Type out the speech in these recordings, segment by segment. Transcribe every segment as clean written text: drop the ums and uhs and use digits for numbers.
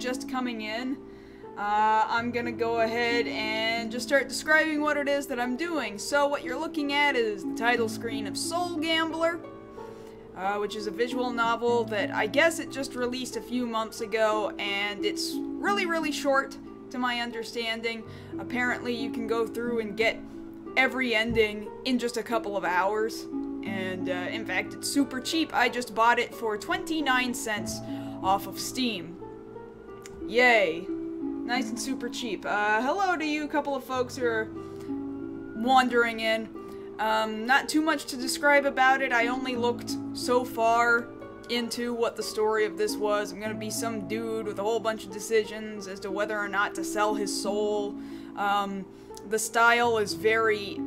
just coming in, I'm gonna go ahead and just start describing what it is that I'm doing. So what you're looking at is the title screen of Soul Gambler, which is a visual novel that I guess it just released a few months ago, and it's really, really short to my understanding. Apparently you can go through and get every ending in just a couple of hours, and in fact it's super cheap. I just bought it for 29 cents off of Steam. Yay. Nice and super cheap. Hello to you, couple of folks who are wandering in. Not too much to describe about it. I only looked so far into what the story of this was. I'm gonna be some dude with a whole bunch of decisions as to whether or not to sell his soul. The style is very,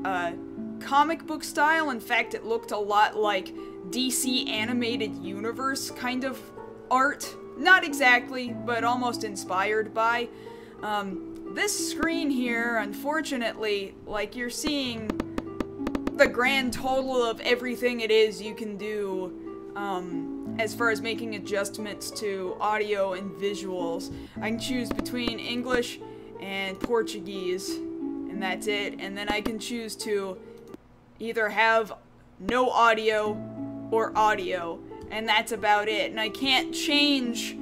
comic book style. In fact, it looked a lot like DC Animated Universe kind of art. Not exactly, but almost inspired by. This screen here, unfortunately, like, you're seeing the grand total of everything it is you can do, as far as making adjustments to audio and visuals. I can choose between English and Portuguese, and that's it. And then I can choose to either have no audio or audio, and that's about it. And I can't change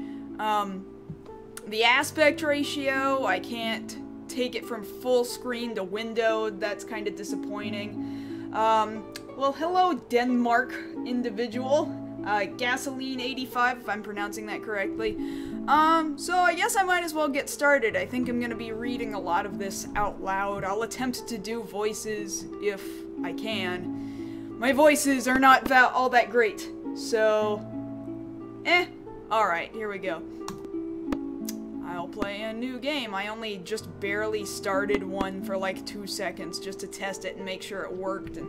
the aspect ratio. I can't take it from full screen to windowed. That's kind of disappointing. Well, hello, Denmark individual. Gasoline85, if I'm pronouncing that correctly. So I guess I might as well get started. I think I'm gonna be reading a lot of this out loud. I'll attempt to do voices if I can. My voices are not all that great, so... Alright, here we go. I'll play a new game. I only just barely started one for like 2 seconds just to test it and make sure it worked and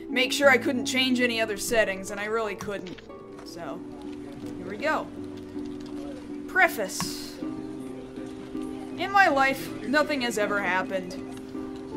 make sure I couldn't change any other settings, and I really couldn't. So, here we go. Preface. In my life, nothing has ever happened.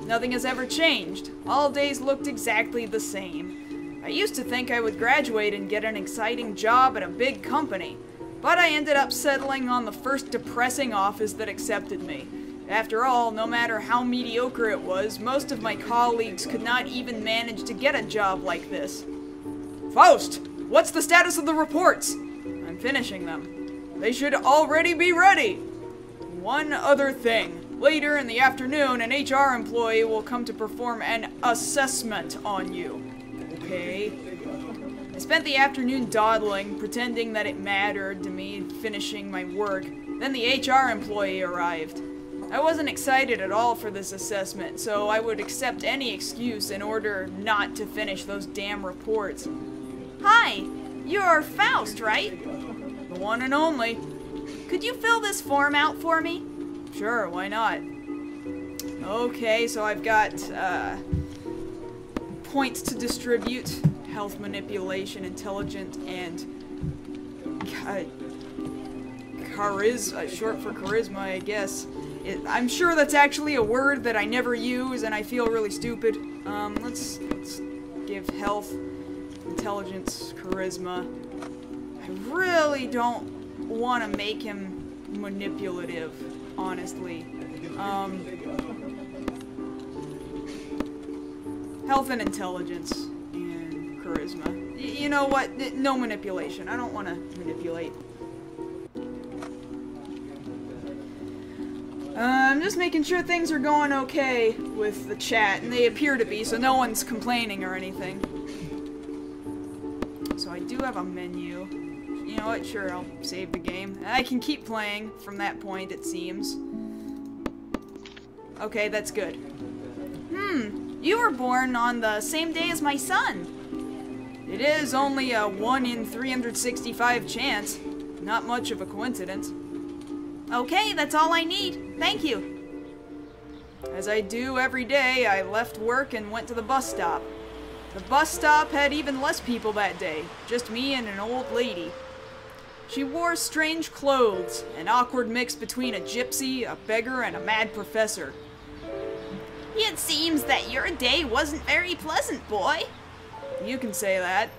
Nothing has ever changed. All days looked exactly the same. I used to think I would graduate and get an exciting job at a big company, but I ended up settling on the first depressing office that accepted me. After all, no matter how mediocre it was, most of my colleagues could not even manage to get a job like this. Faust, what's the status of the reports? I'm finishing them. They should already be ready. One other thing. Later in the afternoon, an HR employee will come to perform an assessment on you. Okay. I spent the afternoon dawdling, pretending that it mattered to me, finishing my work. Then the HR employee arrived. I wasn't excited at all for this assessment, so I would accept any excuse in order not to finish those damn reports. Hi, you're Faust, right? The one and only. Could you fill this form out for me? Sure, why not? Okay, so I've got, points to distribute. Health manipulation, intelligent, and charisma, short for charisma, I guess. I'm sure that's actually a word that I never use, and I feel really stupid. Let's give health, intelligence, charisma. I really don't want to make him manipulative, honestly. Health and intelligence. Charisma. You know what? No manipulation. I don't want to manipulate. I'm just making sure things are going okay with the chat, and they appear to be, so no one's complaining or anything. So I do have a menu. You know what? Sure, I'll save the game. I can keep playing from that point, it seems. Okay, that's good. You were born on the same day as my son. It is only a 1 in 365 chance. Not much of a coincidence. Okay, that's all I need. Thank you. As I do every day, I left work and went to the bus stop. The bus stop had even less people that day, just me and an old lady. She wore strange clothes, an awkward mix between a gypsy, a beggar, and a mad professor. It seems that your day wasn't very pleasant, boy. You can say that.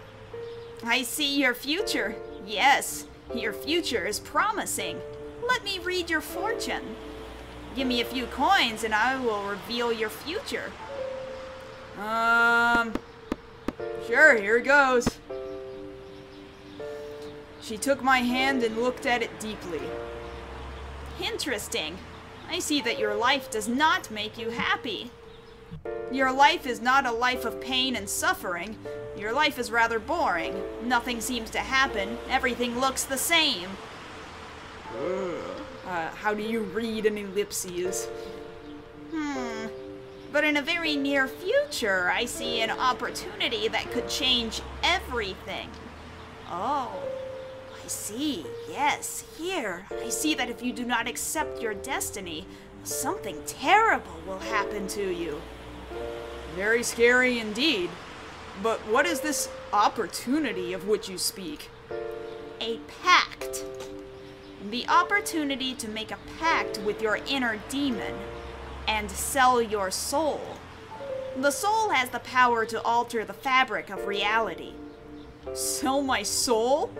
I see your future. Yes, your future is promising. Let me read your fortune. Give me a few coins and I will reveal your future. Sure, here it goes. She took my hand and looked at it deeply. Interesting. I see that your life does not make you happy. Your life is not a life of pain and suffering. Your life is rather boring. Nothing seems to happen. Everything looks the same. How do you read an ellipses? But in a very near future, I see an opportunity that could change everything. Oh, I see. Yes, here. I see that if you do not accept your destiny, something terrible will happen to you. Very scary indeed. But what is this opportunity of which you speak? A pact. The opportunity to make a pact with your inner demon and sell your soul. The soul has the power to alter the fabric of reality. Sell my soul?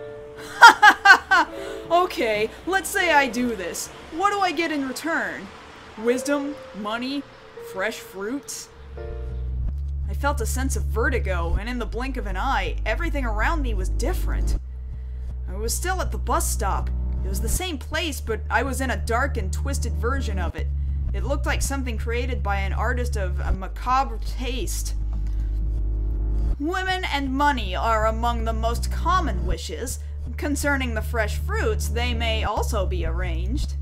Okay, let's say I do this. What do I get in return? Wisdom? Money? Fresh fruits? I felt a sense of vertigo, and in the blink of an eye, everything around me was different. I was still at the bus stop. It was the same place, but I was in a dark and twisted version of it. It looked like something created by an artist of a macabre taste. Women and money are among the most common wishes. Concerning the fresh fruits, they may also be arranged.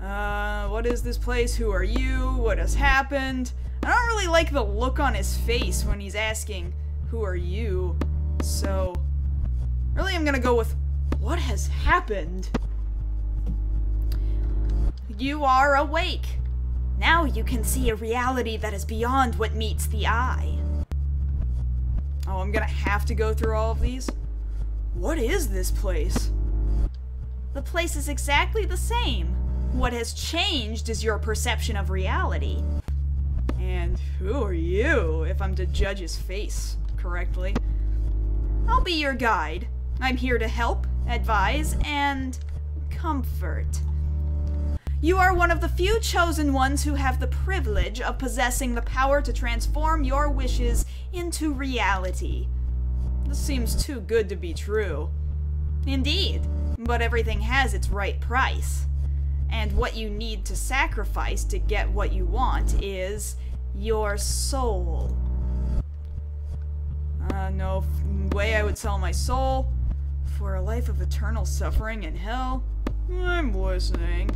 What is this place? Who are you? What has happened? I don't really like the look on his face when he's asking, who are you? So, really I'm gonna go with, what has happened? You are awake. Now you can see a reality that is beyond what meets the eye. Oh, I'm gonna have to go through all of these? What is this place? The place is exactly the same. What has changed is your perception of reality. And who are you, if I'm to judge his face correctly? I'll be your guide. I'm here to help, advise, and comfort. You are one of the few chosen ones who have the privilege of possessing the power to transform your wishes into reality. This seems too good to be true. Indeed, but everything has its right price. And what you need to sacrifice to get what you want is your soul. No way I would sell my soul for a life of eternal suffering in hell. I'm listening.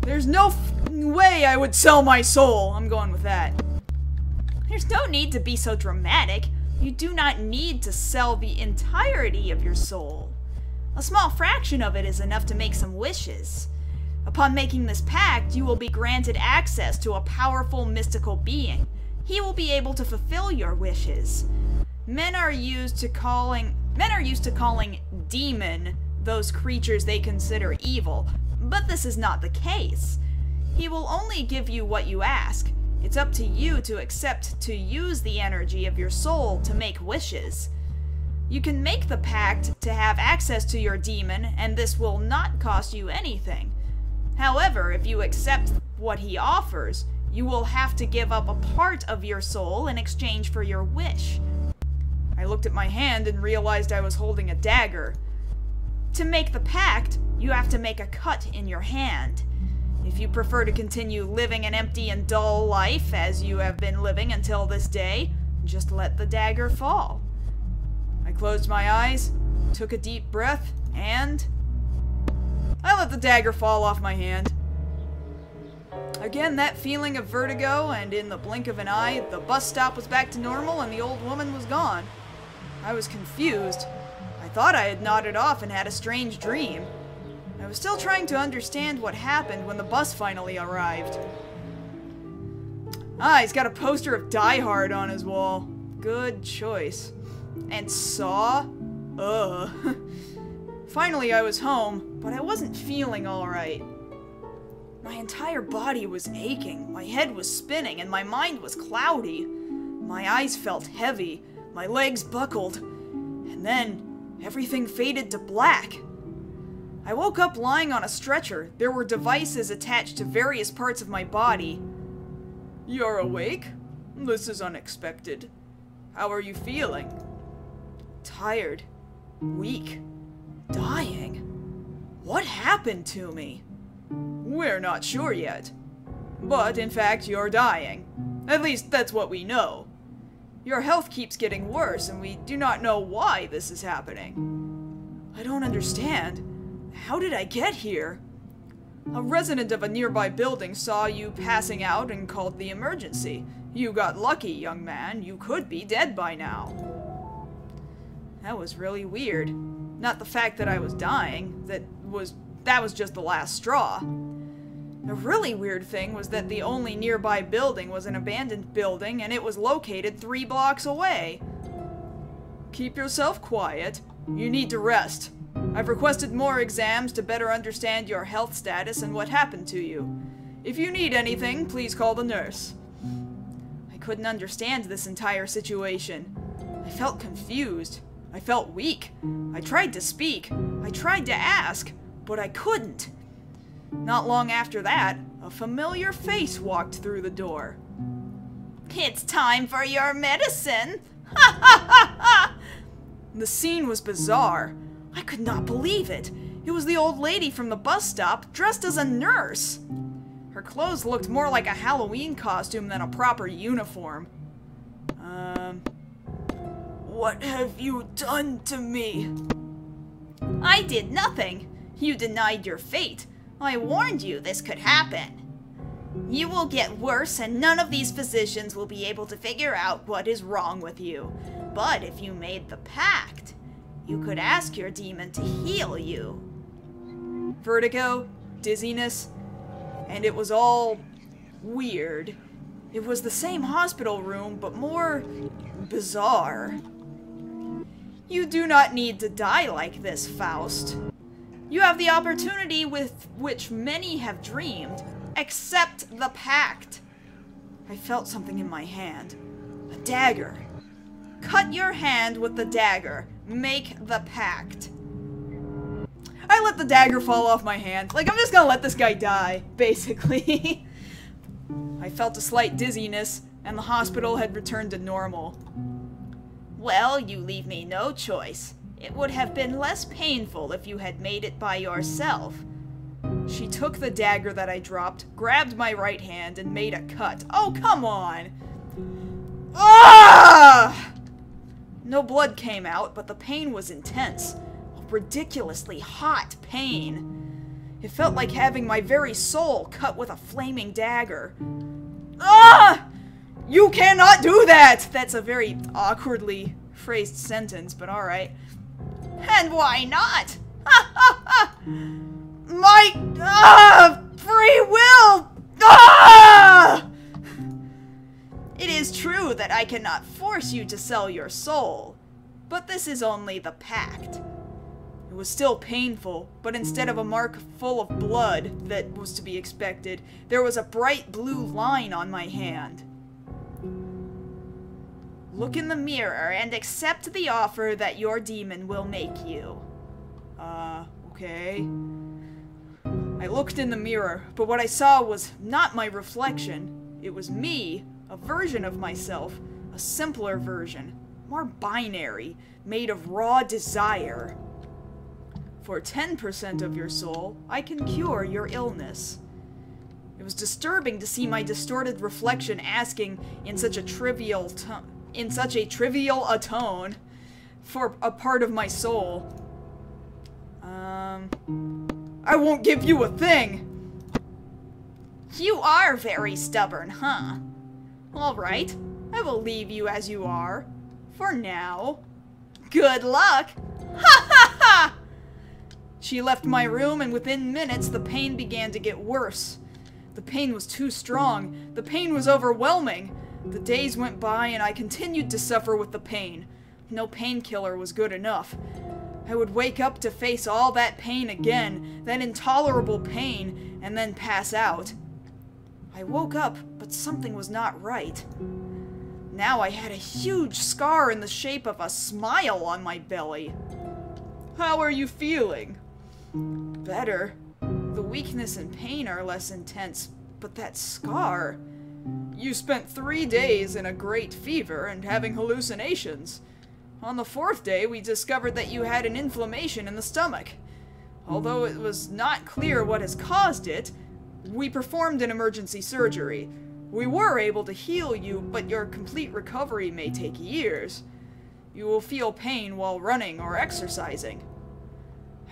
There's no way I would sell my soul. I'm going with that. There's no need to be so dramatic. You do not need to sell the entirety of your soul. A small fraction of it is enough to make some wishes. Upon making this pact, you will be granted access to a powerful mystical being. He will be able to fulfill your wishes. Men are used to calling demon those creatures they consider evil, but this is not the case. He will only give you what you ask. It's up to you to accept to use the energy of your soul to make wishes. You can make the pact to have access to your demon, and this will not cost you anything. However, if you accept what he offers, you will have to give up a part of your soul in exchange for your wish. I looked at my hand and realized I was holding a dagger. To make the pact, you have to make a cut in your hand. If you prefer to continue living an empty and dull life as you have been living until this day, just let the dagger fall. I closed my eyes, took a deep breath, and I let the dagger fall off my hand. Again, that feeling of vertigo, and in the blink of an eye, the bus stop was back to normal and the old woman was gone. I was confused. I thought I had nodded off and had a strange dream. I was still trying to understand what happened when the bus finally arrived. Ah, he's got a poster of Die Hard on his wall. Good choice. And Saw? Ugh. Finally, I was home, but I wasn't feeling alright. My entire body was aching, my head was spinning, and my mind was cloudy. My eyes felt heavy, my legs buckled, and then everything faded to black. I woke up lying on a stretcher. There were devices attached to various parts of my body. You're awake? This is unexpected. How are you feeling? Tired. Weak. Dying. What happened to me? We're not sure yet. But, in fact, you're dying. At least, that's what we know. Your health keeps getting worse, and we do not know why this is happening. I don't understand. How did I get here? A resident of a nearby building saw you passing out and called the emergency. You got lucky, young man. You could be dead by now. That was really weird. Not the fact that I was dying. That was just the last straw. The really weird thing was that the only nearby building was an abandoned building, and it was located 3 blocks away. Keep yourself quiet. You need to rest. I've requested more exams to better understand your health status and what happened to you. If you need anything, please call the nurse. I couldn't understand this entire situation. I felt confused. I felt weak. I tried to speak. I tried to ask, but I couldn't. Not long after that, a familiar face walked through the door. It's time for your medicine! Ha ha ha ha! The scene was bizarre. I could not believe it. It was the old lady from the bus stop, dressed as a nurse. Her clothes looked more like a Halloween costume than a proper uniform. What have you done to me? I did nothing. You denied your fate. I warned you this could happen. You will get worse, and none of these physicians will be able to figure out what is wrong with you. But if you made the pact, you could ask your demon to heal you. Vertigo, dizziness, and it was all weird. It was the same hospital room, but more bizarre. You do not need to die like this, Faust. You have the opportunity with which many have dreamed. Accept the pact. I felt something in my hand. A dagger. Cut your hand with the dagger. Make the pact. I let the dagger fall off my hand. Like, I'm just gonna let this guy die, basically. I felt a slight dizziness, and the hospital had returned to normal. Well, you leave me no choice. It would have been less painful if you had made it by yourself. She took the dagger that I dropped, grabbed my right hand, and made a cut. Oh, come on! Ah! No blood came out, but the pain was intense. A ridiculously hot pain. It felt like having my very soul cut with a flaming dagger. Ah! You cannot do that! That's a very awkwardly phrased sentence, but alright. And why not? Ha ha ha! My free will! Ah! It is true that I cannot force you to sell your soul, but this is only the pact. It was still painful, but instead of a mark full of blood that was to be expected, there was a bright blue line on my hand. Look in the mirror and accept the offer that your demon will make you. Okay. I looked in the mirror, but what I saw was not my reflection. It was me, a version of myself, a simpler version, more binary, made of raw desire. For 10% of your soul, I can cure your illness. It was disturbing to see my distorted reflection asking in such a trivial tone for a part of my soul. I won't give you a thing! You are very stubborn, huh? Alright, I will leave you as you are. For now. Good luck! Ha ha ha! She left my room, and within minutes the pain began to get worse. The pain was too strong. The pain was overwhelming. The days went by, and I continued to suffer with the pain. No painkiller was good enough. I would wake up to face all that pain again, that intolerable pain, and then pass out. I woke up, but something was not right. Now I had a huge scar in the shape of a smile on my belly. How are you feeling? Better. The weakness and pain are less intense, but that scar... You spent 3 days in a great fever and having hallucinations. On the 4th day, we discovered that you had an inflammation in the stomach. Although it was not clear what has caused it, we performed an emergency surgery. We were able to heal you, but your complete recovery may take years. You will feel pain while running or exercising.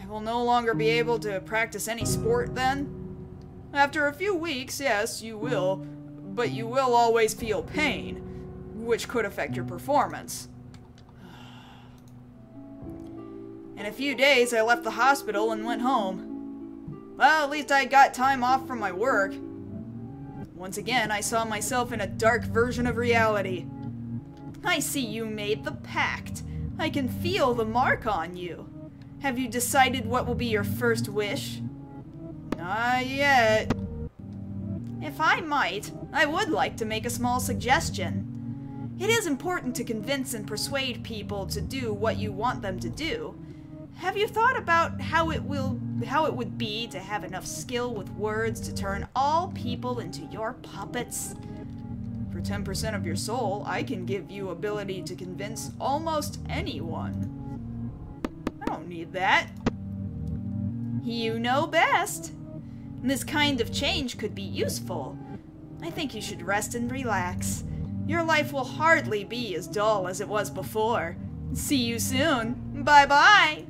I will no longer be able to practice any sport then? After a few weeks, yes, you will, but you will always feel pain, which could affect your performance. In a few days, I left the hospital and went home. Well, at least I got time off from my work. Once again, I saw myself in a dark version of reality. I see you made the pact. I can feel the mark on you. Have you decided what will be your first wish? Not yet. If I might, I would like to make a small suggestion. It is important to convince and persuade people to do what you want them to do. Have you thought about how it would be to have enough skill with words to turn all people into your puppets? For 10% of your soul, I can give you ability to convince almost anyone. I don't need that. You know best. This kind of change could be useful. I think you should rest and relax. Your life will hardly be as dull as it was before. See you soon. Bye-bye.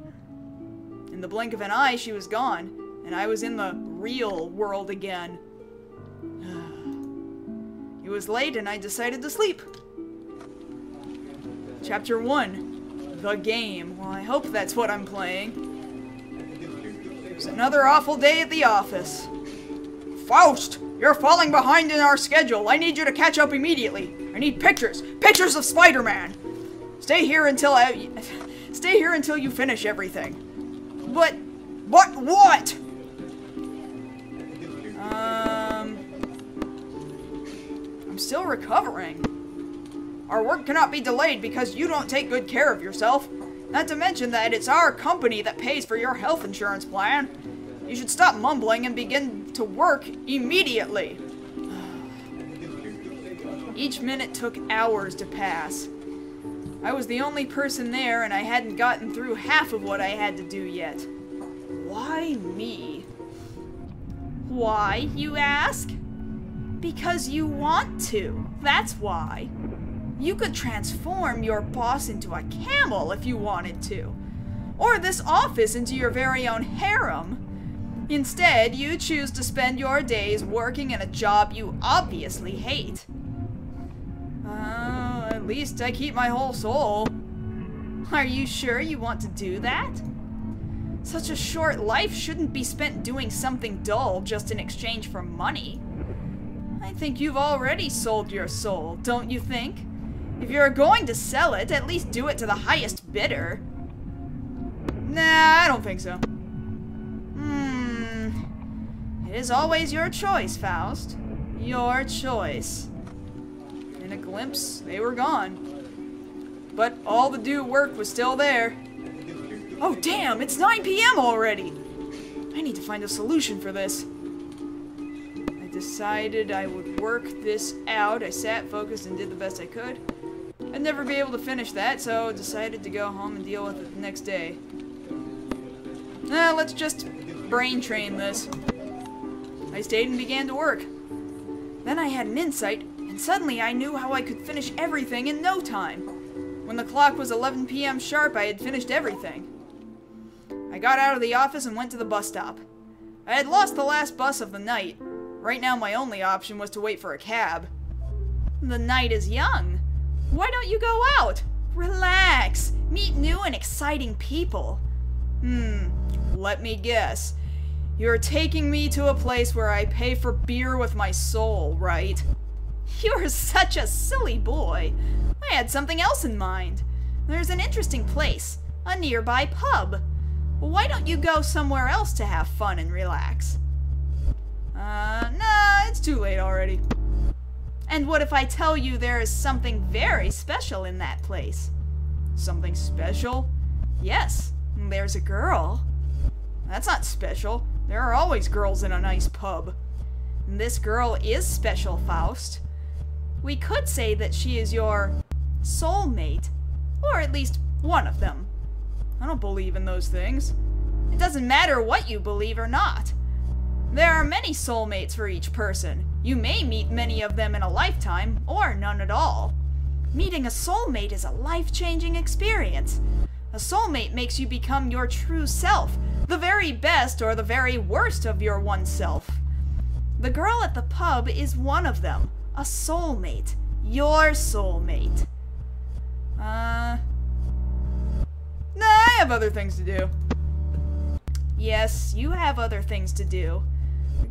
In the blink of an eye, she was gone, and I was in the real world again. It was late, and I decided to sleep. Chapter 1. The game. Well, I hope that's what I'm playing. It's another awful day at the office. Faust! You're falling behind in our schedule. I need you to catch up immediately. I need pictures. Pictures of Spider-Man. Stay here until you finish everything. But what? I'm still recovering. Our work cannot be delayed because you don't take good care of yourself. Not to mention that it's our company that pays for your health insurance plan. You should stop mumbling and begin to work immediately. Each minute took hours to pass. I was the only person there, and I hadn't gotten through half of what I had to do yet. Why me? Why, you ask? Because you want to. That's why. You could transform your boss into a camel if you wanted to. Or this office into your very own harem. Instead, you choose to spend your days working in a job you obviously hate. At least I keep my whole soul. Are you sure you want to do that? Such a short life shouldn't be spent doing something dull just in exchange for money. I think you've already sold your soul, don't you think? If you're going to sell it, at least do it to the highest bidder. Nah, I don't think so. It is always your choice, Faust. Your choice. In a glimpse, they were gone. But all the due work was still there. Oh damn, it's 9 p.m. already! I need to find a solution for this. I decided I would work this out. I sat, focused, and did the best I could. I'd never be able to finish that, so decided to go home and deal with it the next day. Let's just brain train this. I stayed and began to work. Then I had an insight, and suddenly I knew how I could finish everything in no time. When the clock was 11 p.m. sharp, I had finished everything. I got out of the office and went to the bus stop. I had lost the last bus of the night. Right now my only option was to wait for a cab. The night is young. Why don't you go out? Relax. Meet new and exciting people. Let me guess. You're taking me to a place where I pay for beer with my soul, right? You're such a silly boy. I had something else in mind. There's an interesting place, a nearby pub. Why don't you go somewhere else to have fun and relax? Nah, it's too late already. And what if I tell you there is something very special in that place? Something special? Yes, There's a girl. That's not special. There are always girls in a nice pub. This girl is special, Faust. We could say that she is your soulmate, or at least one of them. I don't believe in those things. It doesn't matter what you believe or not. There are many soulmates for each person. You may meet many of them in a lifetime, or none at all. Meeting a soulmate is a life-changing experience. A soulmate makes you become your true self, the very best or the very worst of your oneself. The girl at the pub is one of them. A soulmate. Your soulmate. Nah, I have other things to do. Yes, you have other things to do.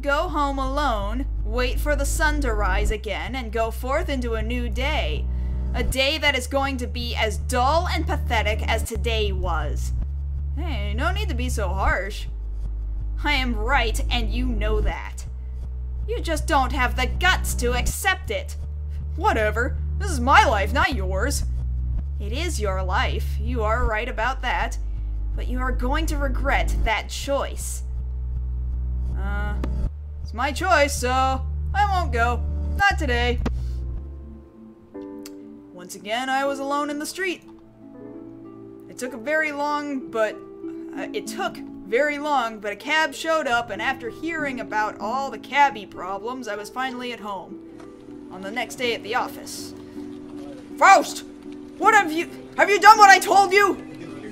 Go home alone, wait for the sun to rise again, and go forth into a new day. A day that is going to be as dull and pathetic as today was. Hey, no need to be so harsh. I am right, and you know that. You just don't have the guts to accept it. Whatever. This is my life, not yours. It is your life. You are right about that. But you are going to regret that choice. It's my choice, so I won't go. Not today. Once again, I was alone in the street. It took very long, but a cab showed up, and after hearing about all the cabbie problems, I was finally at home. On the next day at the office. Faust! What have you done what I told you?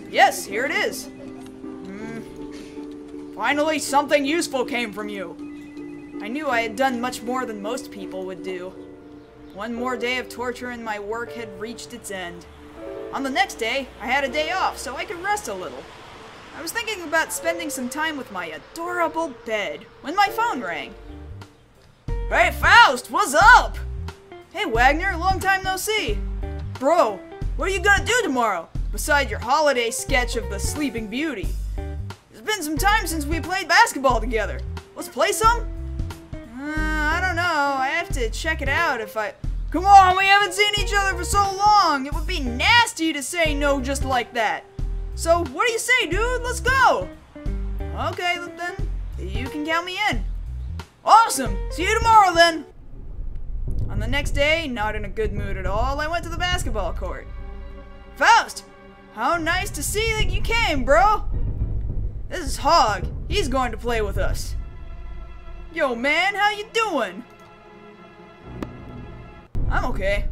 Yes, here it is. Finally, something useful came from you. I knew I had done much more than most people would do. One more day of torture and my work had reached its end. On the next day, I had a day off, so I could rest a little. I was thinking about spending some time with my adorable bed when my phone rang. Hey, Faust, what's up? Hey, Wagner, long time no see. Bro, what are you gonna do tomorrow, besides your holiday sketch of the Sleeping Beauty? It's been some time since we played basketball together. Let's play some? I don't know. I have to check it out if I... Come on, we haven't seen each other for so long. It would be nasty to say no just like that. So, what do you say, dude? Let's go. Okay, then. You can count me in. Awesome. See you tomorrow, then. On the next day, not in a good mood at all, I went to the basketball court. Faust! How nice to see that you came, bro. This is Hog. He's going to play with us. Yo, man, how you doing? I'm okay.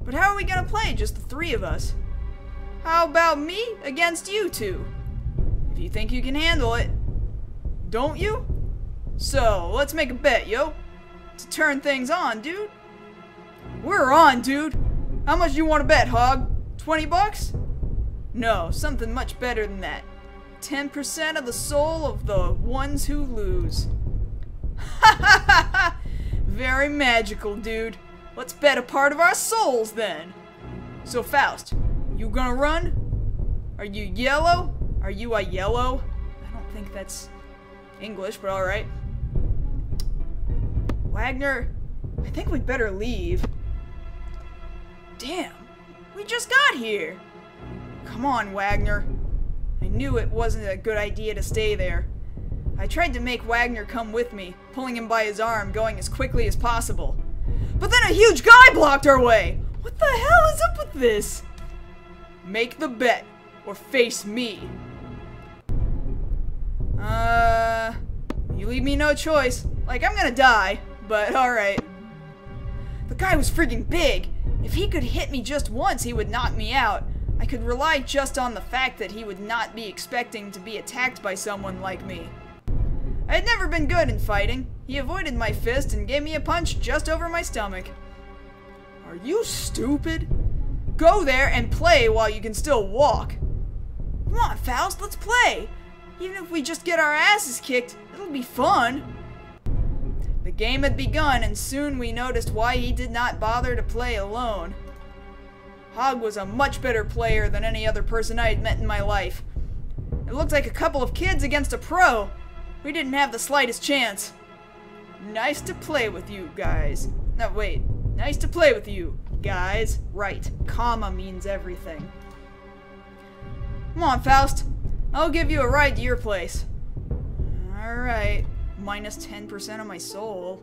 But how are we gonna play, just the three of us? How about me against you two? If you think you can handle it. Don't you? So, let's make a bet, yo. To turn things on, dude. We're on, dude. How much do you want to bet, Hog? 20 bucks? No, something much better than that. 10% of the soul of the ones who lose. Ha ha ha ha! Very magical, dude. Let's bet a part of our souls, then. So, Faust, you gonna run? Are you yellow? Are you a yellow? I don't think that's English, but alright. Wagner, I think we'd better leave. Damn, we just got here. Come on, Wagner. I knew it wasn't a good idea to stay there. I tried to make Wagner come with me, pulling him by his arm, going as quickly as possible. But then a huge guy blocked our way! What the hell is up with this? Make the bet, or face me. You leave me no choice. Like, I'm gonna die, but alright. The guy was friggin' big. If he could hit me just once, he would knock me out. I could rely just on the fact that he would not be expecting to be attacked by someone like me. I had never been good in fighting. He avoided my fist and gave me a punch just over my stomach. Are you stupid? Go there and play while you can still walk. Come on, Faust, let's play. Even if we just get our asses kicked, it'll be fun. The game had begun, and soon we noticed why he did not bother to play alone. Hog was a much better player than any other person I had met in my life. It looked like a couple of kids against a pro. We didn't have the slightest chance. Nice to play with you guys. No, wait. Nice to play with you guys. Right. Comma means everything. Come on, Faust. I'll give you a ride to your place. Alright. Minus 10% of my soul.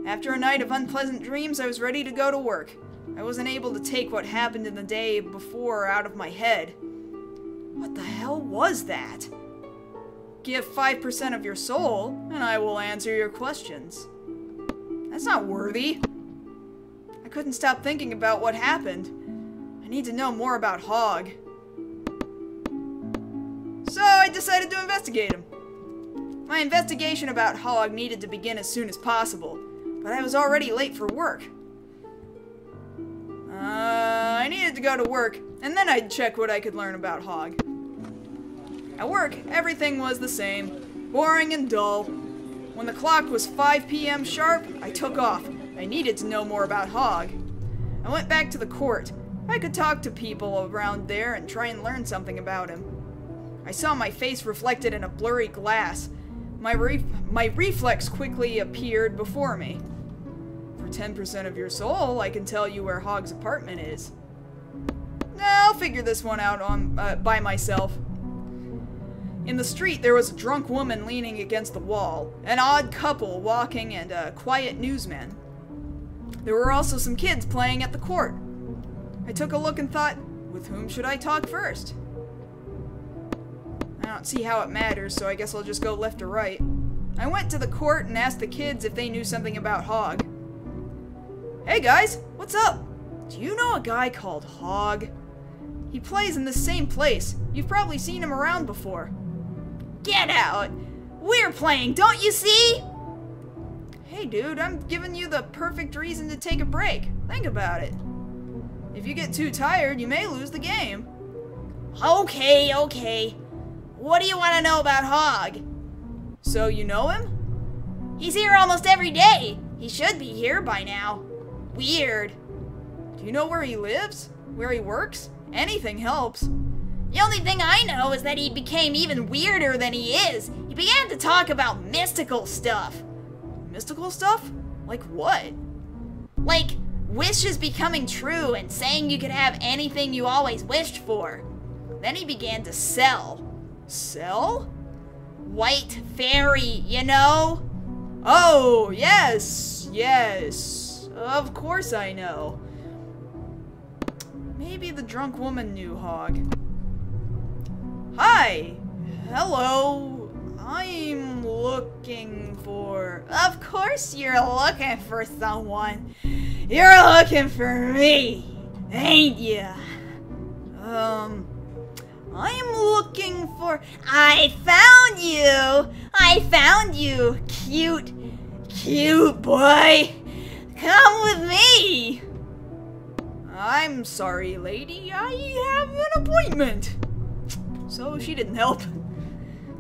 After a night of unpleasant dreams, I was ready to go to work. I wasn't able to take what happened in the day before out of my head. What the hell was that? Give 5% of your soul, and I will answer your questions. That's not worthy. I couldn't stop thinking about what happened. I need to know more about Hogg. So I decided to investigate him. My investigation about Hogg needed to begin as soon as possible, but I was already late for work. I needed to go to work, and then I'd check what I could learn about Hogg. At work, everything was the same, boring and dull. When the clock was 5 p.m. sharp, I took off. I needed to know more about Hogg. I went back to the court. I could talk to people around there and try and learn something about him. I saw my face reflected in a blurry glass. My reflex quickly appeared before me. For 10% of your soul, I can tell you where Hogg's apartment is. I'll figure this one out by myself. In the street, there was a drunk woman leaning against the wall, an odd couple walking, and a quiet newsman. There were also some kids playing at the court. I took a look and thought, with whom should I talk first? I don't see how it matters, so I guess I'll just go left or right. I went to the court and asked the kids if they knew something about Hogg. Hey guys, what's up? Do you know a guy called Hogg? He plays in the same place. You've probably seen him around before. Get out! We're playing, don't you see? Hey dude, I'm giving you the perfect reason to take a break. Think about it. If you get too tired, you may lose the game. Okay. What do you want to know about Hogg? So you know him? He's here almost every day. He should be here by now. Weird. Do you know where he lives? Where he works? Anything helps. The only thing I know is that he became even weirder than he is. He began to talk about mystical stuff. Mystical stuff? Like what? Like wishes becoming true and saying you could have anything you always wished for. Then he began to sell. Sell? White fairy, you know? Oh, yes. Of course I know. Maybe the drunk woman knew Hogg. Hi! Hello! I'm looking for... Of course you're looking for someone. You're looking for me, ain't ya? I'm looking for... I found you, cute boy. Come with me. I'm sorry, lady. I have an appointment. So she didn't help.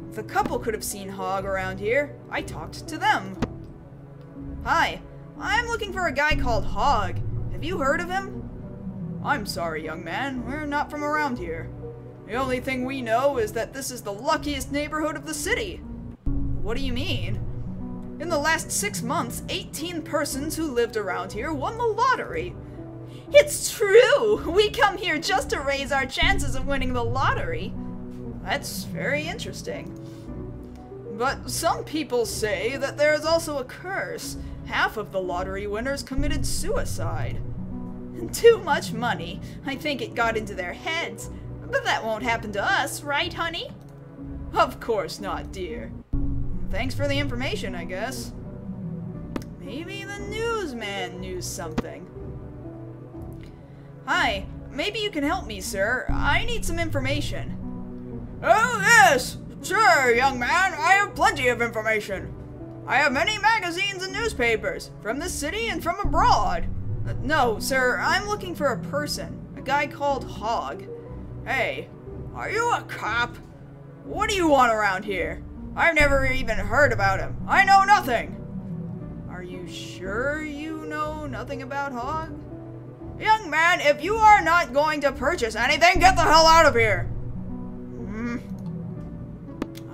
If the couple could have seen Hogg around here, I talked to them. Hi, I'm looking for a guy called Hogg. Have you heard of him? I'm sorry, young man. We're not from around here. The only thing we know is that this is the luckiest neighborhood of the city. What do you mean? In the last 6 months, 18 persons who lived around here won the lottery. It's true! We come here just to raise our chances of winning the lottery. That's very interesting. But some people say that there is also a curse. Half of the lottery winners committed suicide. Too much money. I think it got into their heads. But that won't happen to us, right, honey? Of course not, dear. Thanks for the information, I guess. Maybe the newsman knew something. Hi, maybe you can help me, sir. I need some information. Oh, yes! Sure, young man, I have plenty of information. I have many magazines and newspapers, from this city and from abroad. No, sir, I'm looking for a person. A guy called Hogg. Hey, are you a cop? What do you want around here? I've never even heard about him. I know nothing. Are you sure you know nothing about Hogg? Young man, if you are not going to purchase anything, get the hell out of here.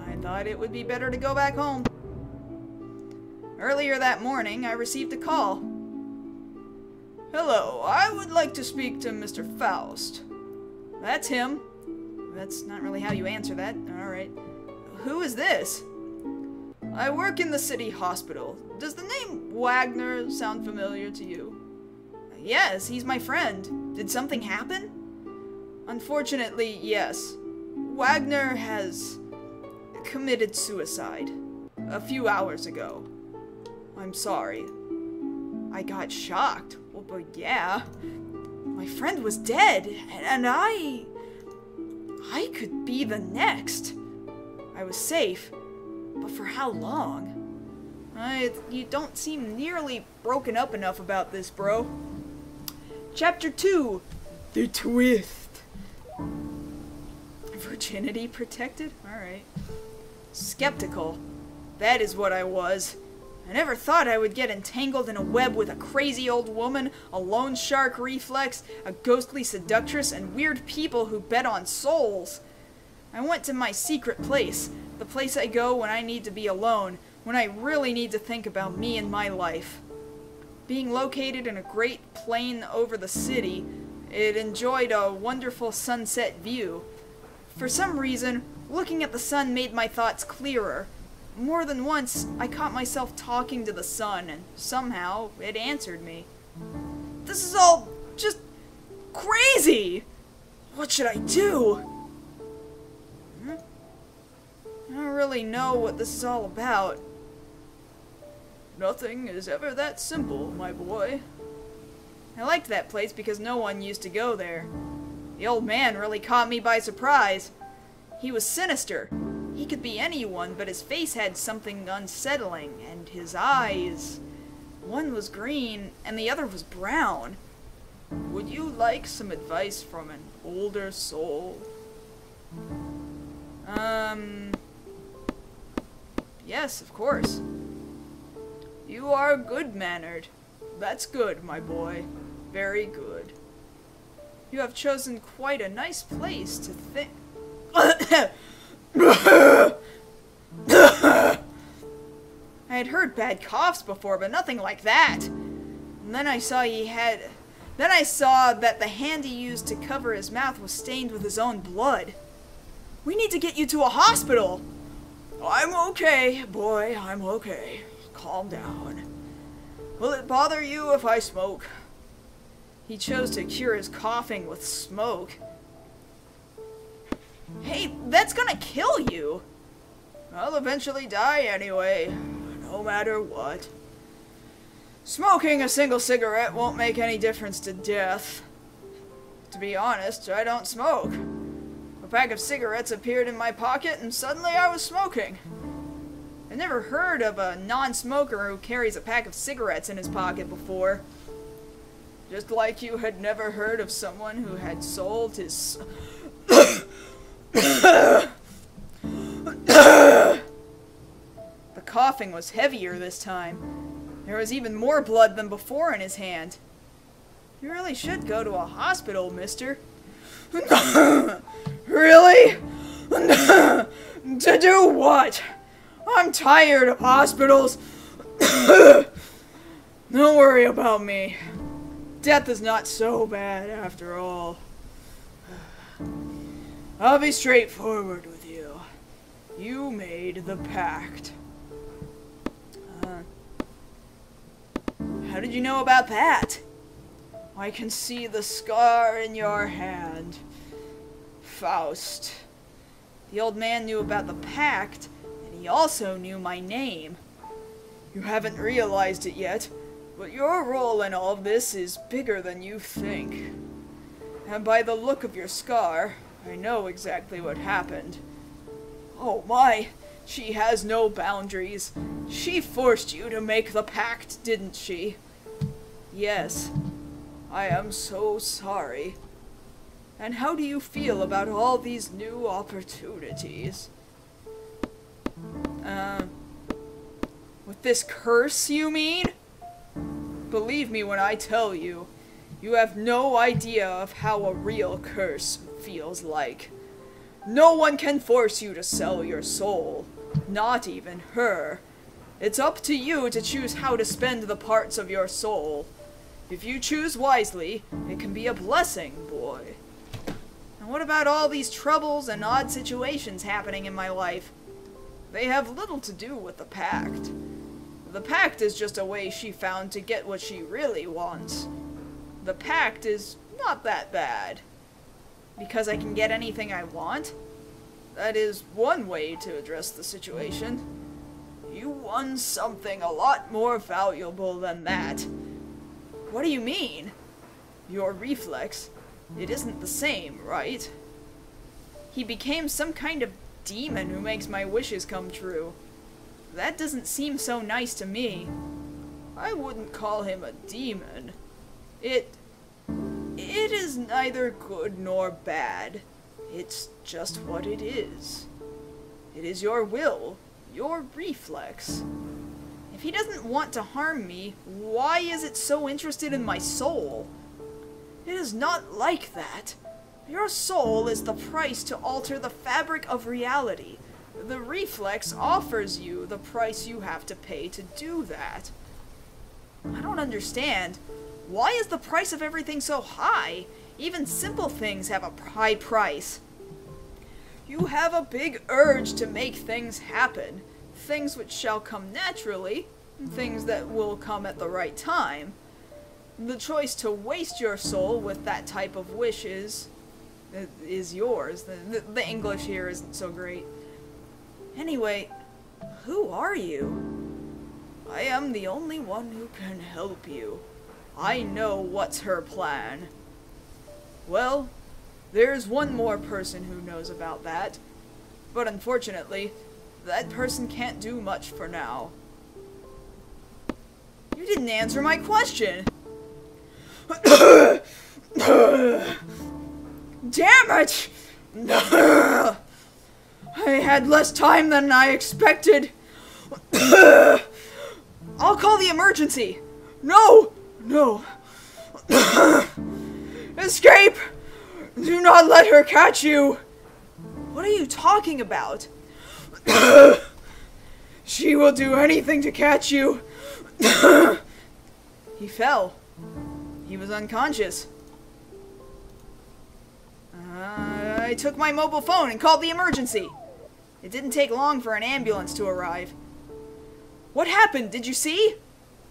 I thought it would be better to go back home. Earlier that morning, I received a call. Hello, I would like to speak to Mr. Faust. That's him. That's not really how you answer that. Alright. Who is this? I work in the city hospital. Does the name Wagner sound familiar to you? Yes, he's my friend. Did something happen? Unfortunately, yes. Wagner has committed suicide a few hours ago. I'm sorry. I got shocked. Well, but yeah. My friend was dead, and I could be the next. I was safe, but for how long? You don't seem nearly broken up enough about this, bro. Chapter 2. The twist. Virginity protected? Alright. Skeptical. That is what I was. I never thought I would get entangled in a web with a crazy old woman, a loan shark reflex, a ghostly seductress, and weird people who bet on souls. I went to my secret place, the place I go when I need to be alone, when I really need to think about me and my life. Being located in a great plain over the city, it enjoyed a wonderful sunset view. For some reason, looking at the sun made my thoughts clearer. More than once, I caught myself talking to the sun, and somehow it answered me. This is all just crazy! What should I do? I don't really know what this is all about. Nothing is ever that simple, my boy. I liked that place because no one used to go there. The old man really caught me by surprise. He was sinister. He could be anyone, but his face had something unsettling, and his eyes... One was green, and the other was brown. Would you like some advice from an older soul? Yes, of course. You are good-mannered. That's good, my boy. Very good. You have chosen quite a nice place to think... I had heard bad coughs before, but nothing like that. And then I saw that the hand he used to cover his mouth was stained with his own blood. We need to get you to a hospital. I'm okay, boy, I'm okay. Calm down. Will it bother you if I smoke? He chose to cure his coughing with smoke. Hey, that's gonna kill you! I'll eventually die anyway, no matter what. Smoking a single cigarette won't make any difference to death. To be honest, I don't smoke. A pack of cigarettes appeared in my pocket and suddenly I was smoking. I never heard of a non-smoker who carries a pack of cigarettes in his pocket before. Just like you had never heard of someone who had sold his... The coughing was heavier this time. There was even more blood than before in his hand. You really should go to a hospital, mister. Really? To do what? I'm tired of hospitals. Don't worry about me. Death is not so bad after all. I'll be straightforward with you. You made the pact. How did you know about that? I can see the scar in your hand. Faust. The old man knew about the pact, and he also knew my name. You haven't realized it yet, but your role in all of this is bigger than you think. And by the look of your scar, I know exactly what happened. Oh my, she has no boundaries. She forced you to make the pact, didn't she? Yes. I am so sorry. And how do you feel about all these new opportunities? With this curse, you mean? Believe me when I tell you, you have no idea of how a real curse feels like. No one can force you to sell your soul, not even her. It's up to you to choose how to spend the parts of your soul. If you choose wisely, it can be a blessing, boy. I And what about all these troubles and odd situations happening in my life? They have little to do with the pact. The pact is just a way she found to get what she really wants. The pact is not that bad. Because I can get anything I want? That is one way to address the situation. You won something a lot more valuable than that. What do you mean? Your reflex. It isn't the same, right? He became some kind of demon who makes my wishes come true. That doesn't seem so nice to me. I wouldn't call him a demon. It is neither good nor bad. It's just what it is. It is your will, your reflex. If he doesn't want to harm me, why is it so interested in my soul? It is not like that. Your soul is the price to alter the fabric of reality. The reflex offers you the price you have to pay to do that. I don't understand. Why is the price of everything so high? Even simple things have a high price. You have a big urge to make things happen. Things which shall come naturally, things that will come at the right time. The choice to waste your soul with that type of wish is yours. The English here isn't so great. Anyway, who are you? I am the only one who can help you. I know what's her plan. Well, there's one more person who knows about that. But unfortunately, that person can't do much for now. You didn't answer my question! Damn it! I had less time than I expected. I'll call the emergency. No! No. Escape! Do not let her catch you! What are you talking about? She will do anything to catch you. He fell. He was unconscious. I took my mobile phone and called the emergency. It didn't take long for an ambulance to arrive. What happened? Did you see?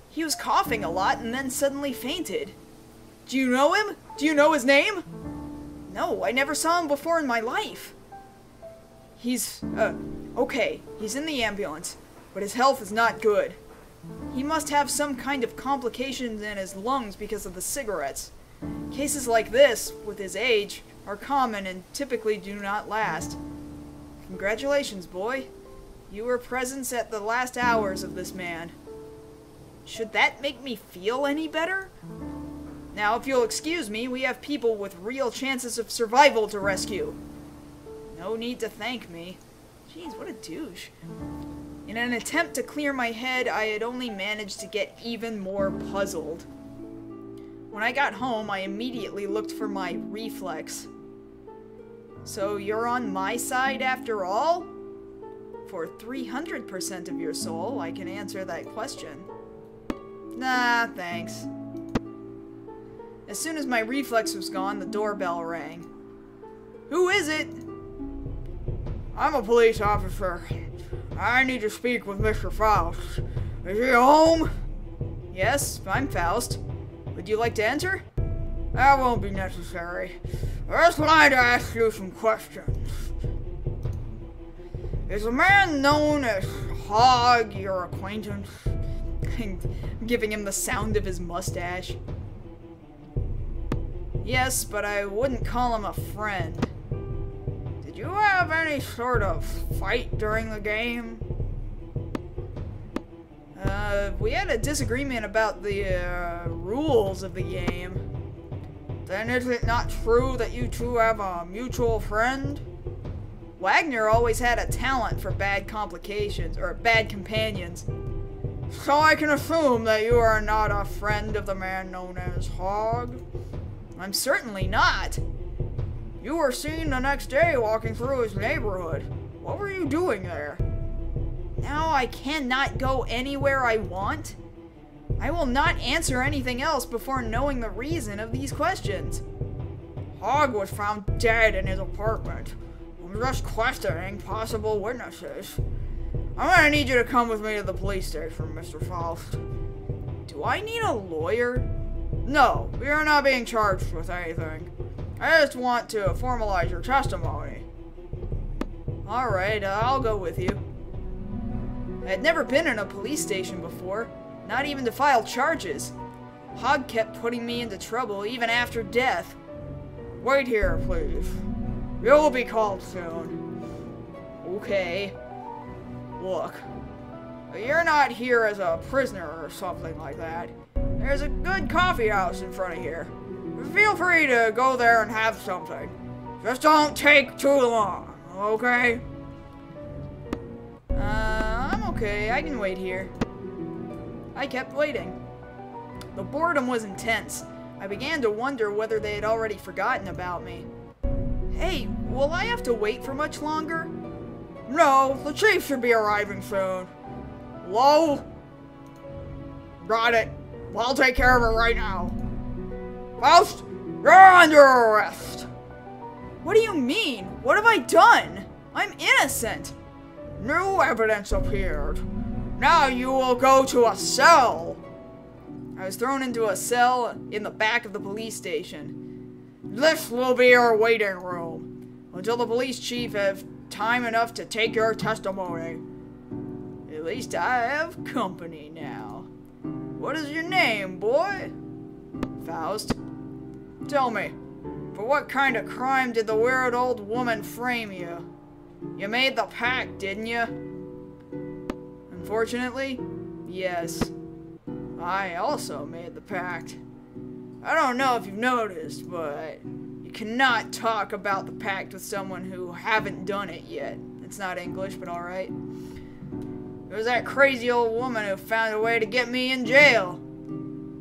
He was coughing a lot and then suddenly fainted. Do you know him? Do you know his name? No, I never saw him before in my life. He's, okay. He's in the ambulance, but his health is not good. He must have some kind of complications in his lungs because of the cigarettes. Cases like this, with his age, are common and typically do not last. Congratulations, boy. You were present at the last hours of this man. Should that make me feel any better? Now, if you'll excuse me, we have people with real chances of survival to rescue. No need to thank me. Jeez, what a douche. In an attempt to clear my head, I had only managed to get even more puzzled. When I got home, I immediately looked for my reflex. So you're on my side after all? For 300% of your soul, I can answer that question. Nah, thanks. As soon as my reflex was gone, the doorbell rang. Who is it? I'm a police officer. I need to speak with Mr. Faust. Is he home? Yes, I'm Faust. Would you like to enter? That won't be necessary. I just wanted to ask you some questions. Is a man known as Hog your acquaintance? Giving him the sound of his mustache. Yes, but I wouldn't call him a friend. Did you have any sort of fight during the game? We had a disagreement about the rules of the game. Then is it not true that you two have a mutual friend? Wagner always had a talent for bad complications, or bad companions. So I can assume that you are not a friend of the man known as Hog? I'm certainly not. You were seen the next day walking through his neighborhood. What were you doing there? Now I cannot go anywhere I want? I will not answer anything else before knowing the reason of these questions. Hogg was found dead in his apartment. I'm just questioning possible witnesses. I'm gonna need you to come with me to the police station, Mr. Faust. Do I need a lawyer? No, you're not being charged with anything. I just want to formalize your testimony. Alright, I'll go with you. I had never been in a police station before, not even to file charges. Hogg kept putting me into trouble even after death. Wait here, please. You'll be called soon. Okay. Look, you're not here as a prisoner or something like that. There's a good coffee house in front of here. Feel free to go there and have something. Just don't take too long, okay? I'm okay. I can wait here. I kept waiting. The boredom was intense. I began to wonder whether they had already forgotten about me. Hey, will I have to wait for much longer? No, the chief should be arriving soon. Hello? Got it. I'll take care of it right now. Faust, you're under arrest. What do you mean? What have I done? I'm innocent. New evidence appeared. Now you will go to a cell. I was thrown into a cell in the back of the police station. This will be your waiting room until the police chief has time enough to take your testimony. At least I have company now. What is your name, boy? Faust. Tell me, for what kind of crime did the weird old woman frame you? You made the pact, didn't you? Unfortunately, yes. I also made the pact. I don't know if you've noticed, but you cannot talk about the pact with someone who haven't done it yet. It's not English, but alright. It was that crazy old woman who found a way to get me in jail.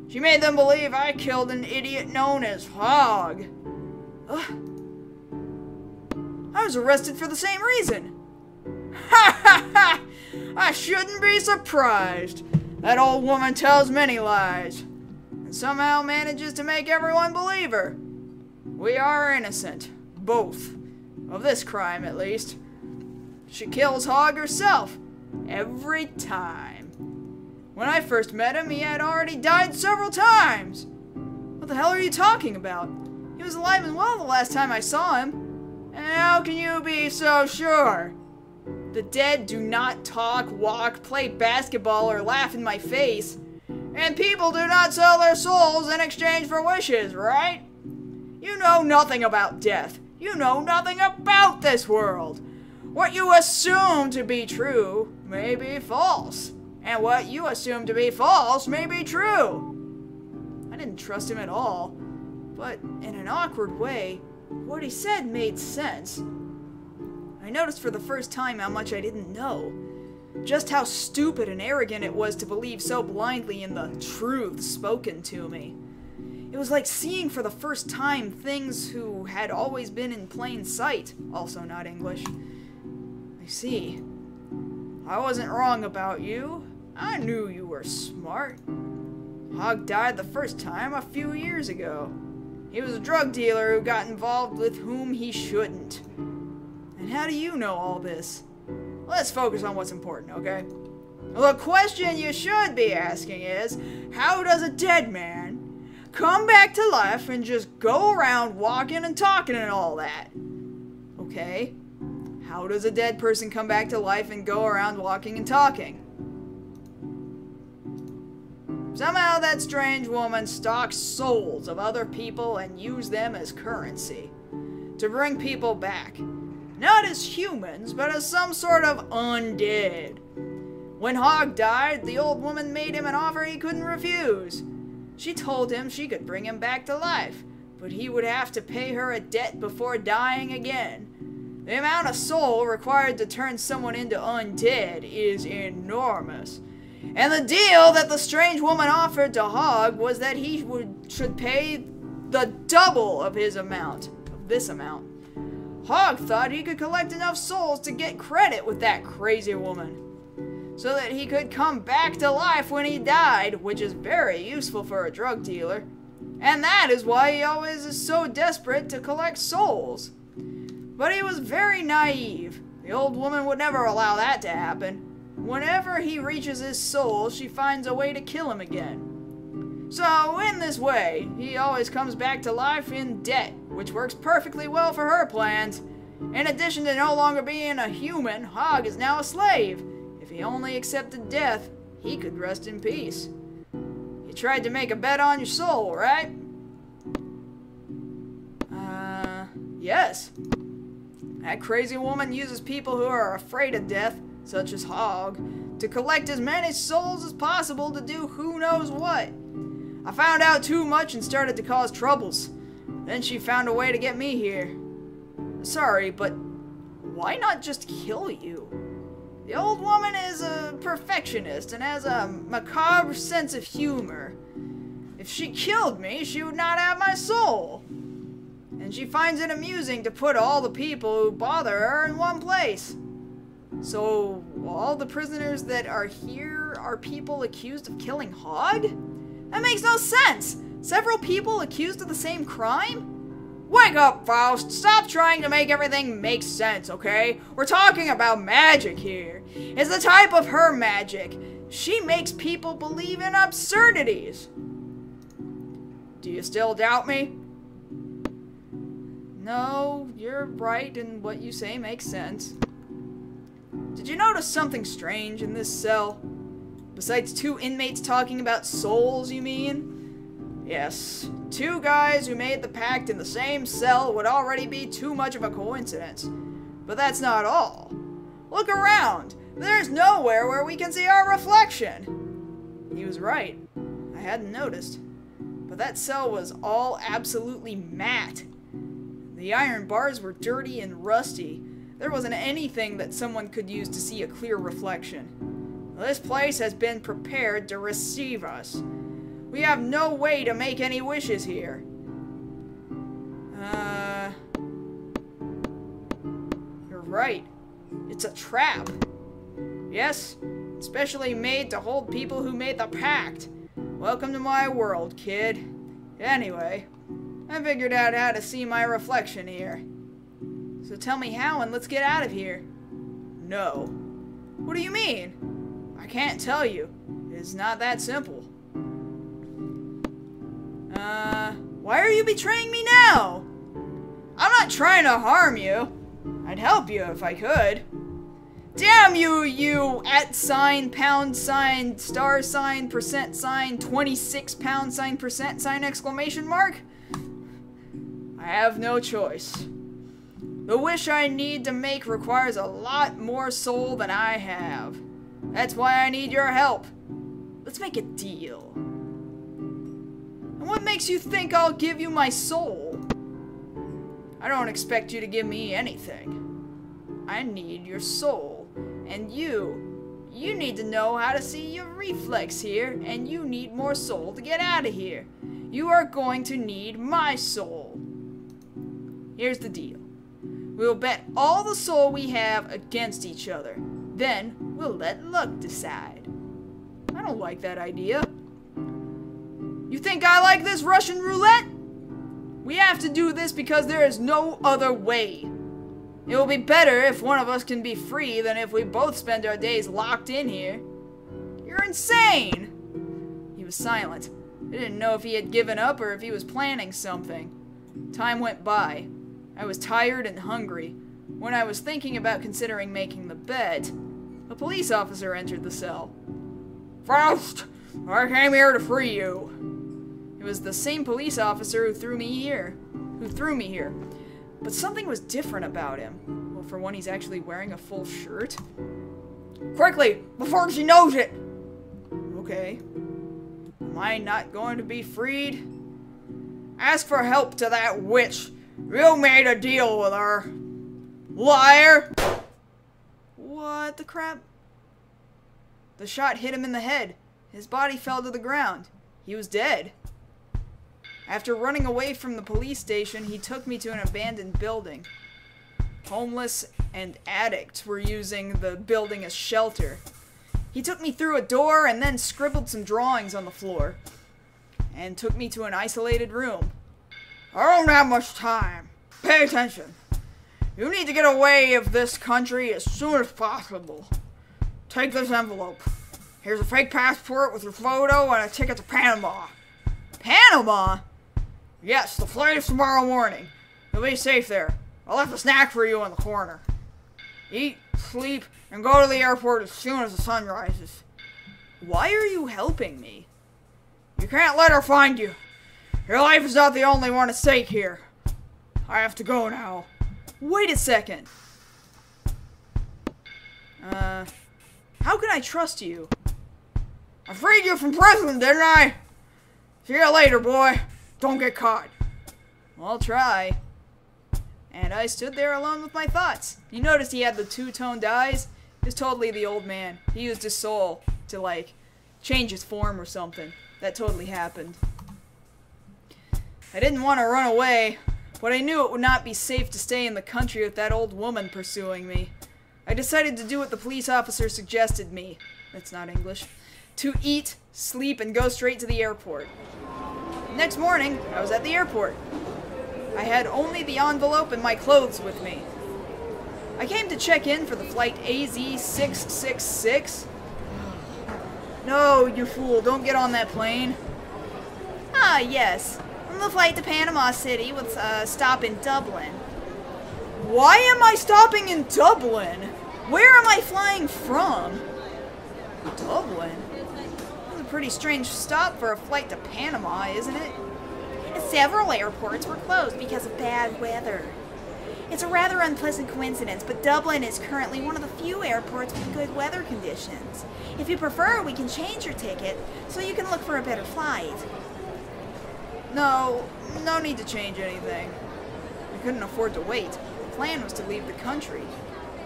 She made them believe I killed an idiot known as Hogg. I was arrested for the same reason. Ha ha ha! I shouldn't be surprised. That old woman tells many lies, and somehow manages to make everyone believe her. We are innocent, both, of this crime at least. She kills Hogg herself, every time. When I first met him, he had already died several times. What the hell are you talking about? He was alive and well the last time I saw him. And how can you be so sure? The dead do not talk, walk, play basketball, or laugh in my face. And people do not sell their souls in exchange for wishes, right? You know nothing about death. You know nothing about this world. What you assume to be true may be false. And what you assume to be false may be true. I didn't trust him at all. But in an awkward way, what he said made sense. I noticed for the first time how much I didn't know. Just how stupid and arrogant it was to believe so blindly in the truth spoken to me. It was like seeing for the first time things who had always been in plain sight, also not English. I see. I wasn't wrong about you. I knew you were smart. Hogg died the first time a few years ago. He was a drug dealer who got involved with whom he shouldn't. And how do you know all this? Let's focus on what's important, okay? The question you should be asking is, how does a dead man come back to life and just go around walking and talking and all that? Okay. How does a dead person come back to life and go around walking and talking? Somehow that strange woman stalks souls of other people and used them as currency to bring people back. Not as humans, but as some sort of undead. When Hogg died, the old woman made him an offer he couldn't refuse. She told him she could bring him back to life, but he would have to pay her a debt before dying again. The amount of soul required to turn someone into undead is enormous. And the deal that the strange woman offered to Hogg was that he should pay the double of this amount. Hogg thought he could collect enough souls to get credit with that crazy woman, so that he could come back to life when he died, which is very useful for a drug dealer. And that is why he always is so desperate to collect souls. But he was very naive. The old woman would never allow that to happen. Whenever he reaches his soul, she finds a way to kill him again. So, in this way, he always comes back to life in debt, which works perfectly well for her plans. In addition to no longer being a human, Hogg is now a slave. If he only accepted death, he could rest in peace. You tried to make a bet on your soul, right? Yes. That crazy woman uses people who are afraid of death, such as Hogg, to collect as many souls as possible to do who knows what. I found out too much and started to cause troubles. Then she found a way to get me here. Sorry, but why not just kill you? The old woman is a perfectionist and has a macabre sense of humor. If she killed me, she would not have my soul. And she finds it amusing to put all the people who bother her in one place. So, all the prisoners that are here are people accused of killing Hogg? That makes no sense! Several people accused of the same crime? Wake up, Faust! Stop trying to make everything make sense, okay? We're talking about magic here. It's the type of her magic. She makes people believe in absurdities. Do you still doubt me? No, you're right, and what you say makes sense. Did you notice something strange in this cell? Besides two inmates talking about souls, you mean? Yes, two guys who made the pact in the same cell would already be too much of a coincidence. But that's not all. Look around. There's nowhere where we can see our reflection. He was right. I hadn't noticed. But that cell was all absolutely matte. The iron bars were dirty and rusty. There wasn't anything that someone could use to see a clear reflection. This place has been prepared to receive us. We have no way to make any wishes here. You're right. It's a trap. Yes, specially made to hold people who made the pact. Welcome to my world, kid. Anyway, I figured out how to see my reflection here. So tell me how and let's get out of here. No. What do you mean? I can't tell you. It's not that simple. Why are you betraying me now? I'm not trying to harm you. I'd help you if I could. Damn you, you @ pound sign, star sign, percent sign, 26 pound sign, percent sign, exclamation mark. I have no choice. The wish I need to make requires a lot more soul than I have. That's why I need your help. Let's make a deal. And what makes you think I'll give you my soul? I don't expect you to give me anything. I need your soul. And you need to know how to see your reflex here, and you need more soul to get out of here. You are going to need my soul. Here's the deal. We'll bet all the soul we have against each other. Then we'll let luck decide. I don't like that idea. You think I like this Russian roulette? We have to do this because there is no other way. It will be better if one of us can be free than if we both spend our days locked in here. You're insane! He was silent. I didn't know if he had given up or if he was planning something. Time went by. I was tired and hungry. When I was thinking about considering making the bet, a police officer entered the cell. Faust! I came here to free you. It was the same police officer who threw me here. But something was different about him. Well, for one, he's actually wearing a full shirt. Quickly, before she knows it! Okay. Am I not going to be freed? Ask for help to that witch. You made a deal with her. Liar! What the crap? The shot hit him in the head. His body fell to the ground. He was dead. After running away from the police station, he took me to an abandoned building. Homeless and addicts were using the building as shelter. He took me through a door and then scribbled some drawings on the floor. and took me to an isolated room. I don't have much time. Pay attention. You need to get away of this country as soon as possible. Take this envelope. Here's a fake passport with your photo and a ticket to Panama. Panama? Yes, the flight is tomorrow morning. You'll be safe there. I'll left a snack for you in the corner. Eat, sleep, and go to the airport as soon as the sun rises. Why are you helping me? You can't let her find you. Your life is not the only one at stake here. I have to go now. Wait a second. How can I trust you? I freed you from prison, didn't I? See you later, boy. Don't get caught. I'll try. And I stood there alone with my thoughts. You noticed he had the two-toned eyes? He was totally the old man. He used his soul to, like, change his form or something. That totally happened. I didn't want to run away, but I knew it would not be safe to stay in the country with that old woman pursuing me. I decided to do what the police officer suggested me. That's not English. To eat, sleep, and go straight to the airport. Next morning, I was at the airport. I had only the envelope and my clothes with me. I came to check in for the flight AZ666. No, you fool, don't get on that plane. Ah, yes. The flight to Panama City with a stop in Dublin. Why am I stopping in Dublin? Where am I flying from? Dublin? That's a pretty strange stop for a flight to Panama, isn't it? Several airports were closed because of bad weather. It's a rather unpleasant coincidence, but Dublin is currently one of the few airports with good weather conditions. If you prefer, we can change your ticket so you can look for a better flight. No need to change anything. I couldn't afford to wait. The plan was to leave the country.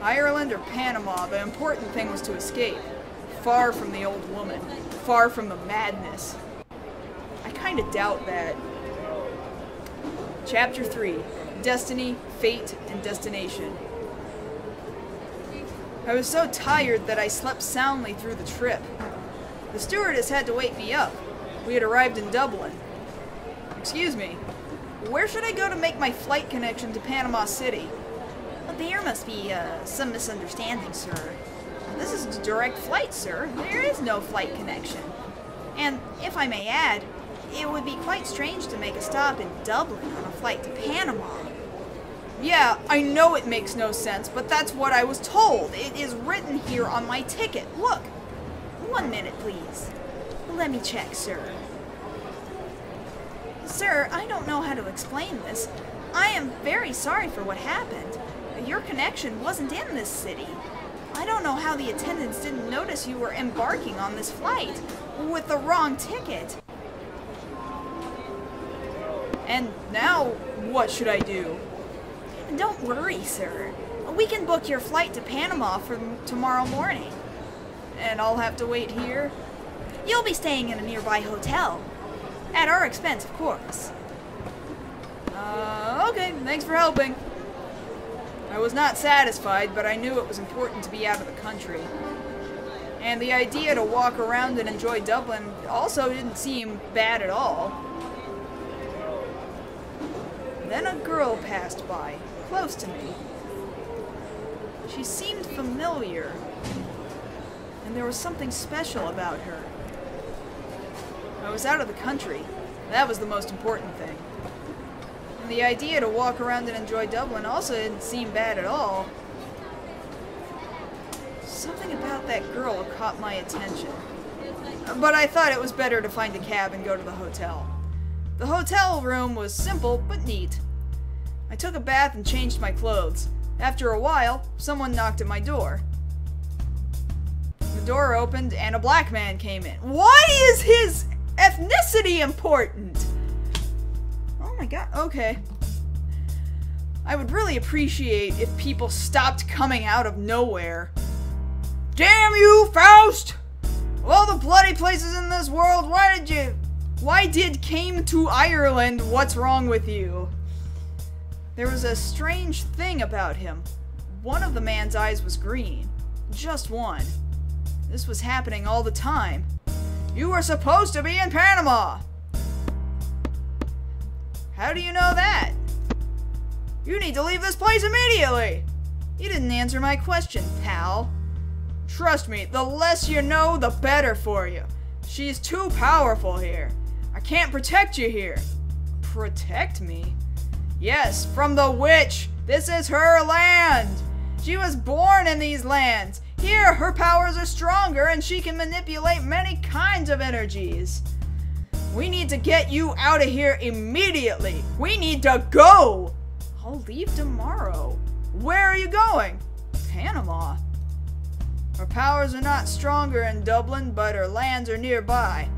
Ireland or Panama, the important thing was to escape. Far from the old woman. Far from the madness. I kinda doubt that. Chapter 3. Destiny, Fate, and Destination. I was so tired that I slept soundly through the trip. The stewardess had to wake me up. We had arrived in Dublin. Excuse me, where should I go to make my flight connection to Panama City? Well, there must be some misunderstanding, sir. This is a direct flight, sir. There is no flight connection. And if I may add, it would be quite strange to make a stop in Dublin on a flight to Panama. Yeah, I know it makes no sense, but that's what I was told. It is written here on my ticket. Look. 1 minute, please. Let me check, sir. Sir, I don't know how to explain this. I am very sorry for what happened. Your connection wasn't in this city. I don't know how the attendants didn't notice you were embarking on this flight with the wrong ticket. And now, what should I do? Don't worry, sir. We can book your flight to Panama for tomorrow morning. And I'll have to wait here? You'll be staying in a nearby hotel. At our expense, of course. Okay, thanks for helping. I was not satisfied, but I knew it was important to be out of the country. And the idea to walk around and enjoy Dublin also didn't seem bad at all. Then a girl passed by, close to me. She seemed familiar, and there was something special about her. I was out of the country. That was the most important thing. And the idea to walk around and enjoy Dublin also didn't seem bad at all. Something about that girl caught my attention. But I thought it was better to find a cab and go to the hotel. The hotel room was simple but neat. I took a bath and changed my clothes. After a while, someone knocked at my door. The door opened and a black man came in. Why is his ethnicity important? Oh my god, okay. I would really appreciate if people stopped coming out of nowhere. Damn you, Faust! Of all the bloody places in this world, why did came to Ireland? What's wrong with you? There was a strange thing about him. One of the man's eyes was green. Just one. This was happening all the time. You were supposed to be in Panama! How do you know that? You need to leave this place immediately! You didn't answer my question, pal. Trust me, the less you know, the better for you. She's too powerful here. I can't protect you here. Protect me? Yes, from the witch. This is her land. She was born in these lands. Here, her powers are stronger and she can manipulate many kinds of energies. We need to get you out of here immediately. We need to go. I'll leave tomorrow. Where are you going? Panama. Her powers are not stronger in Dublin, but her lands are nearby.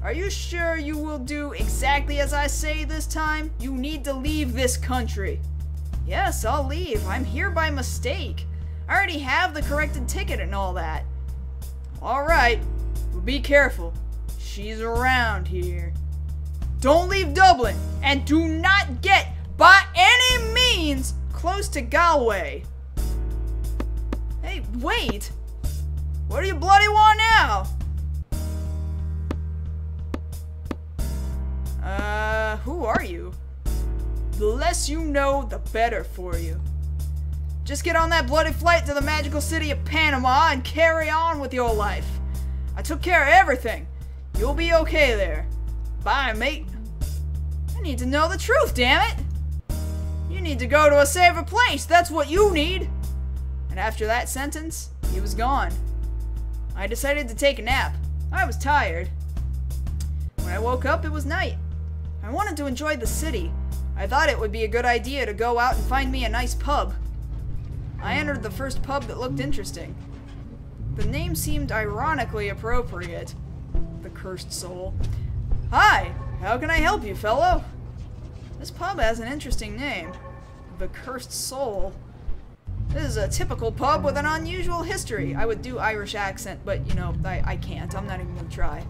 Are you sure you will do exactly as I say this time? You need to leave this country. Yes, I'll leave. I'm here by mistake. I already have the corrected ticket and all that. Alright, but be careful. She's around here. Don't leave Dublin, and do not get, by any means, close to Galway. Hey, wait! What do you bloody want now? Who are you? The less you know, the better for you. Just get on that bloody flight to the magical city of Panama and carry on with your life. I took care of everything. You'll be okay there. Bye, mate. I need to know the truth, damn it! You need to go to a safer place, that's what you need! And after that sentence, he was gone. I decided to take a nap. I was tired. When I woke up, it was night. I wanted to enjoy the city. I thought it would be a good idea to go out and find me a nice pub. I entered the first pub that looked interesting. The name seemed ironically appropriate. The Cursed Soul. Hi! How can I help you, fellow? This pub has an interesting name. The Cursed Soul. This is a typical pub with an unusual history. I would do Irish accent, but, you know, I can't. I'm not even gonna try.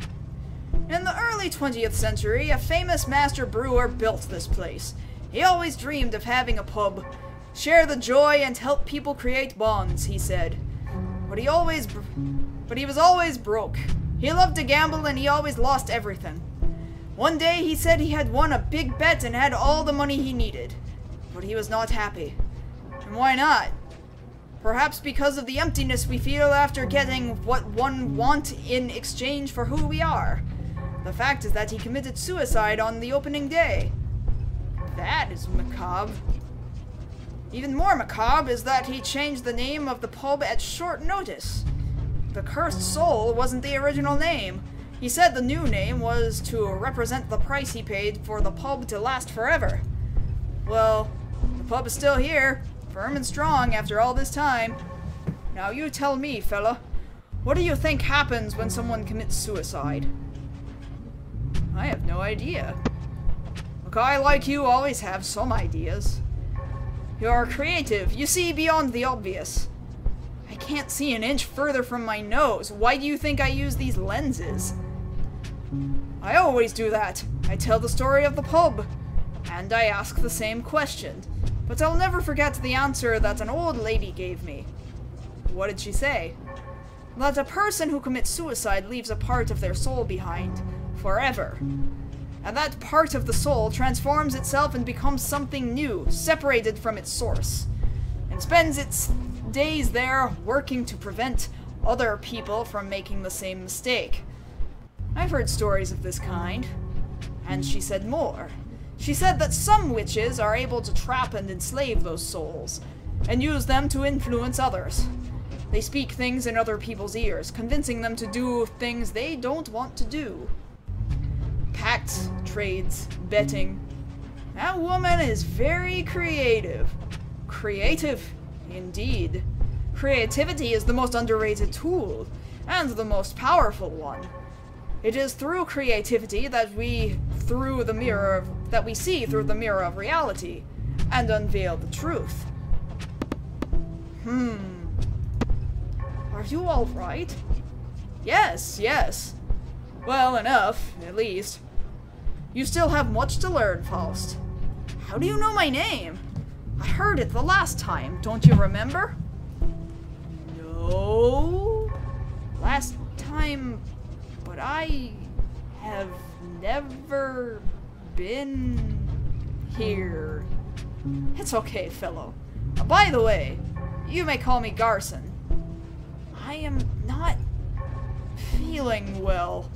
In the early 20th century, a famous master brewer built this place. He always dreamed of having a pub. Share the joy and help people create bonds, he said. But he was always broke. He loved to gamble and he always lost everything. One day he said he had won a big bet and had all the money he needed. But he was not happy. And why not? Perhaps because of the emptiness we feel after getting what one wants in exchange for who we are. The fact is that he committed suicide on the opening day. That is macabre. Even more macabre is that he changed the name of the pub at short notice. The Cursed Soul wasn't the original name. He said the new name was to represent the price he paid for the pub to last forever. Well, the pub is still here, firm and strong after all this time. Now you tell me, fella, what do you think happens when someone commits suicide? I have no idea. A guy like you always have some ideas. You're creative. You see beyond the obvious. I can't see an inch further from my nose. Why do you think I use these lenses? I always do that. I tell the story of the pub. And I ask the same question. But I'll never forget the answer that an old lady gave me. What did she say? That a person who commits suicide leaves a part of their soul behind. Forever. And that part of the soul transforms itself and becomes something new, separated from its source. And spends its days there working to prevent other people from making the same mistake. I've heard stories of this kind. And she said more. She said that some witches are able to trap and enslave those souls, and use them to influence others. They speak things in other people's ears, convincing them to do things they don't want to do. Pacts, trades, betting. That woman is very creative. Creative, indeed. Creativity is the most underrated tool, and the most powerful one. It is through creativity that we see through the mirror of reality, and unveil the truth. Are you all right? Yes. Well enough, at least. You still have much to learn, Faust. How do you know my name? I heard it the last time, don't you remember? No. Last time, but I have never been Here. It's okay, fellow. By the way, you may call me Garson. I am not feeling well.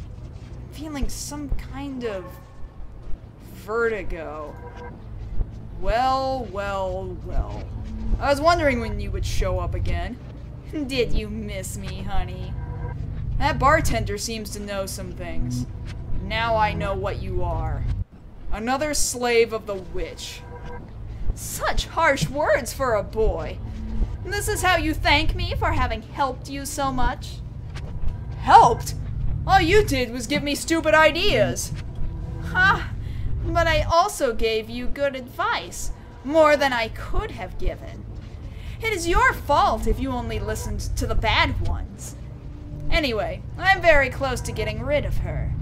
Feeling some kind of vertigo. Well. I was wondering when you would show up again. Did you miss me, honey? That bartender seems to know some things. Now I know what you are. Another slave of the witch. Such harsh words for a boy. This is how you thank me for having helped you so much? Helped? All you did was give me stupid ideas. Ha! But I also gave you good advice. More than I could have given. It is your fault if you only listened to the bad ones. Anyway, I'm very close to getting rid of her.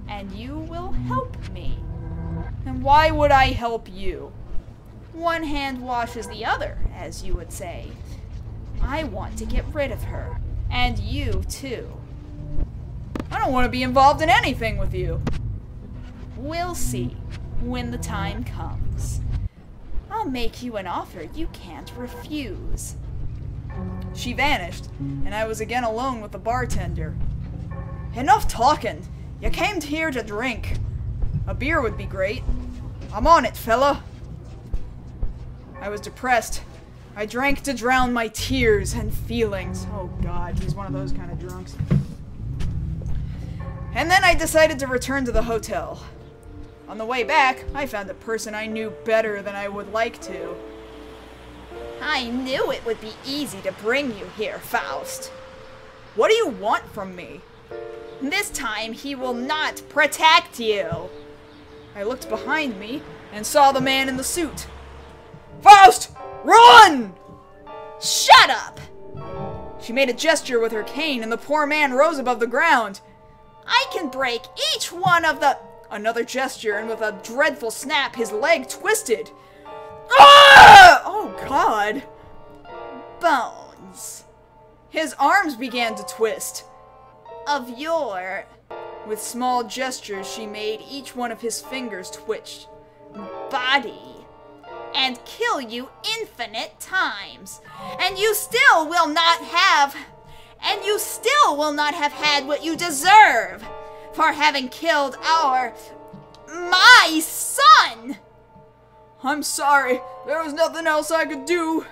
And you will help me. And why would I help you? One hand washes the other, as you would say. I want to get rid of her. And you, too. I don't want to be involved in anything with you. We'll see when the time comes. I'll make you an offer you can't refuse. She vanished, and I was again alone with the bartender. Enough talking. You came here to drink. A beer would be great. I'm on it, fella. I was depressed. I drank to drown my tears and feelings. Oh God, he's one of those kind of drunks. And then I decided to return to the hotel. On the way back, I found a person I knew better than I would like to. I knew it would be easy to bring you here, Faust. What do you want from me? This time he will not protect you. I looked behind me and saw the man in the suit. Faust! Run! Shut up! She made a gesture with her cane and the poor man rose above the ground. I can break each one of the... Another gesture, and with a dreadful snap, his leg twisted. Ah! Oh, God. Bones. His arms began to twist. Of your... With small gestures, she made each one of his fingers twitch. Body. And kill you infinite times. And you still will not have... And you still will not have had what you deserve. For having killed my son! I'm sorry. There was nothing else I could do.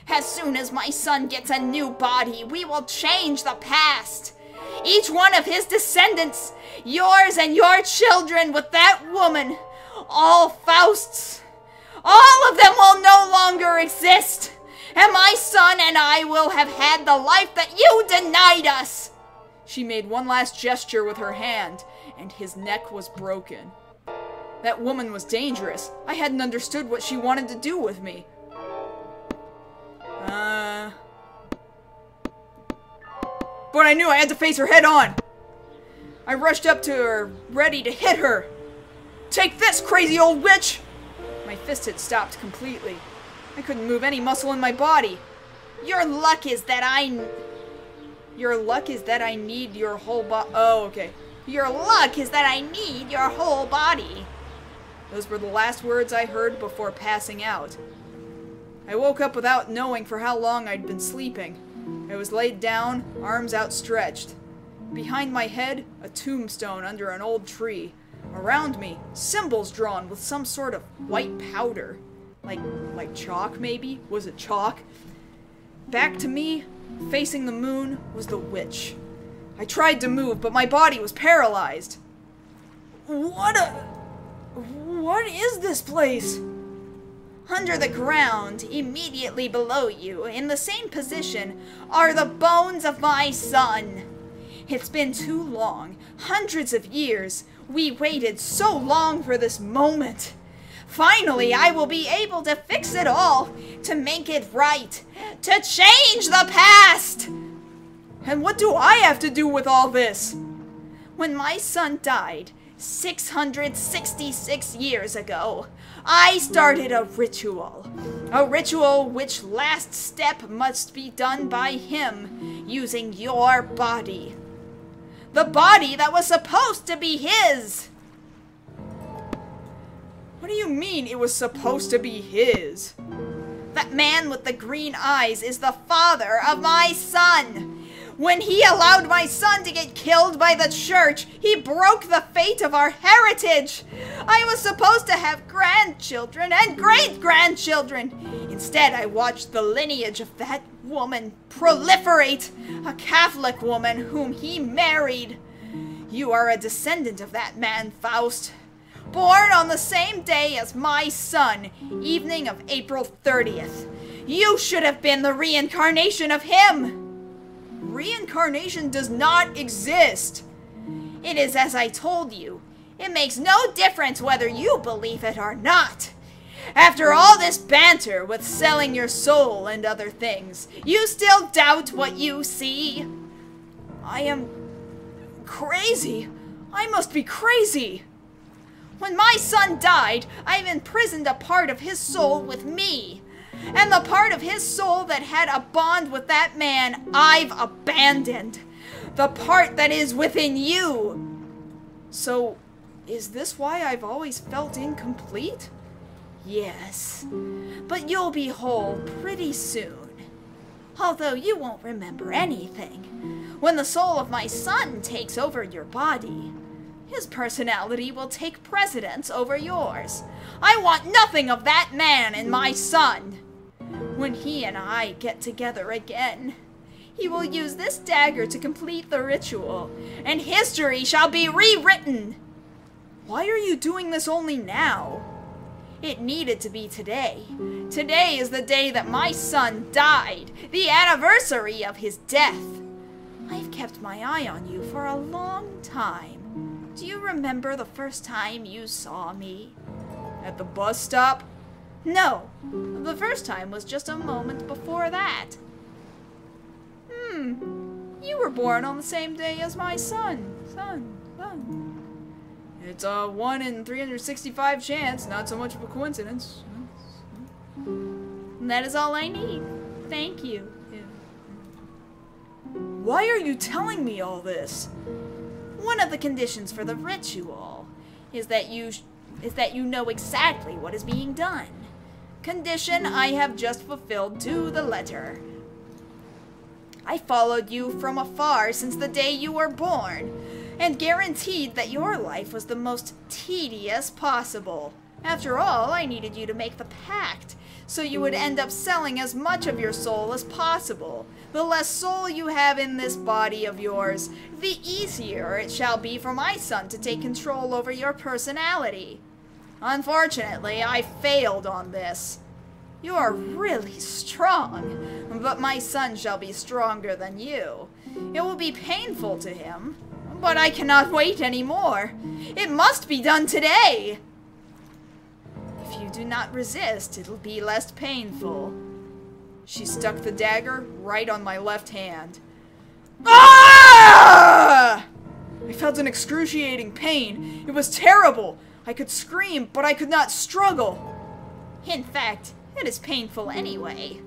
As soon as my son gets a new body, we will change the past. Each one of his descendants, yours and your children with that woman, all Fausts, all of them will no longer exist. And my son and I will have had the life that you denied us. She made one last gesture with her hand, and his neck was broken. That woman was dangerous. I hadn't understood what she wanted to do with me. But I knew I had to face her head on. I rushed up to her, ready to hit her. Take this, crazy old witch! My fist had stopped completely. I couldn't move any muscle in my body. Your luck is that I need your whole body. Oh, okay. Your luck is that I need your whole body. Those were the last words I heard before passing out. I woke up without knowing for how long I'd been sleeping. I was laid down, arms outstretched. Behind my head, a tombstone under an old tree. Around me, symbols drawn with some sort of white powder. Like chalk, maybe? Was it chalk? Back to me, facing the moon, was the witch. I tried to move, but my body was paralyzed. What is this place? Under the ground, immediately below you, in the same position, are the bones of my son. It's been too long, hundreds of years. We waited so long for this moment. Finally, I will be able to fix it all, to make it right, to change the past. And what do I have to do with all this? When my son died, 666 years ago, I started a ritual which last step must be done by him, using your body. The body that was supposed to be his. What What do you mean it was supposed to be his? That man with the green eyes is the father of my son. When he allowed my son to get killed by the church, he broke the fate of our heritage. I was supposed to have grandchildren and great-grandchildren. Instead, I watched the lineage of that woman proliferate, a Catholic woman whom he married. You are a descendant of that man, Faust. Born on the same day as my son, evening of April 30th. You should have been the reincarnation of him. Reincarnation does not exist. It is as I told you. It makes no difference whether you believe it or not. After all this banter with selling your soul and other things, you still doubt what you see? I am crazy. I must be crazy. When my son died, I've imprisoned a part of his soul with me. And the part of his soul that had a bond with that man, I've abandoned. The part that is within you. So, is this why I've always felt incomplete? Yes, but you'll be whole pretty soon. Although you won't remember anything. When the soul of my son takes over your body, his personality will take precedence over yours. I want nothing of that man and my son. When he and I get together again, he will use this dagger to complete the ritual, and history shall be rewritten. Why are you doing this only now? It needed to be today. Today is the day that my son died, the anniversary of his death. I've kept my eye on you for a long time. Do you remember the first time you saw me? At the bus stop? No, the first time was just a moment before that. You were born on the same day as my son. It's a 1 in 365 chance, not so much of a coincidence. And that is all I need. Thank you. Why are you telling me all this? One of the conditions for the ritual is that you know exactly what is being done. Condition I have just fulfilled to the letter. I followed you from afar since the day you were born, and guaranteed that your life was the most tedious possible. After all, I needed you to make the pact, so you would end up selling as much of your soul as possible. The less soul you have in this body of yours, the easier it shall be for my son to take control over your personality. Unfortunately, I failed on this. You are really strong, but my son shall be stronger than you. It will be painful to him, but I cannot wait anymore. It must be done today. If you do not resist, it'll be less painful. She stuck the dagger right on my left hand. Ah! I felt an excruciating pain. It was terrible. I could scream, but I could not struggle. In fact, it is painful anyway.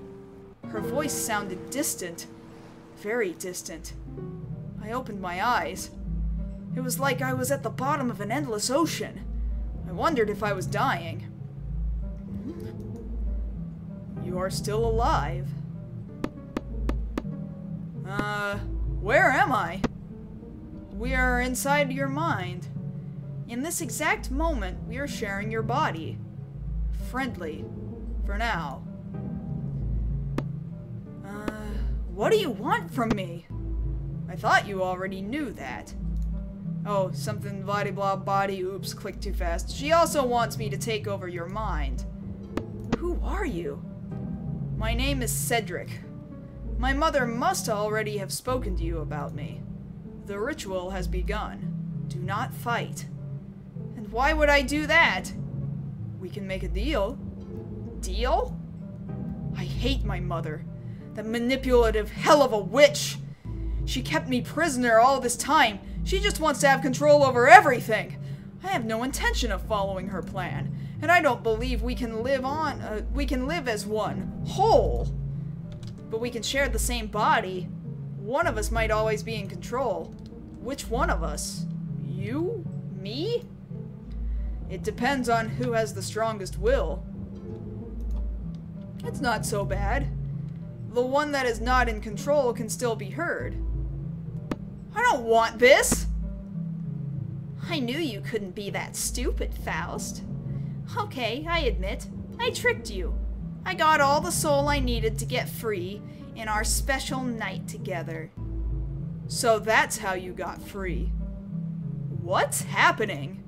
Her voice sounded distant. Very distant. I opened my eyes. It was like I was at the bottom of an endless ocean. I wondered if I was dying. You are still alive. Where am I? We are inside your mind. In this exact moment, we are sharing your body. Friendly. For now. What do you want from me? I thought you already knew that. Oh, something blah body, oops, clicked too fast. She also wants me to take over your mind. Who are you? My name is Cedric. My mother must already have spoken to you about me. The ritual has begun. Do not fight. And why would I do that? We can make a deal. Deal? I hate my mother. That manipulative hell of a witch. She kept me prisoner all this time. She just wants to have control over everything. I have no intention of following her plan. And I don't believe we can live as one, whole. But we can share the same body. One of us might always be in control. Which one of us? You? Me? It depends on who has the strongest will. It's not so bad. The one that is not in control can still be heard. I don't want this! I knew you couldn't be that stupid, Faust. Okay, I admit, I tricked you. I got all the soul I needed to get free in our special night together. So that's how you got free. What's happening?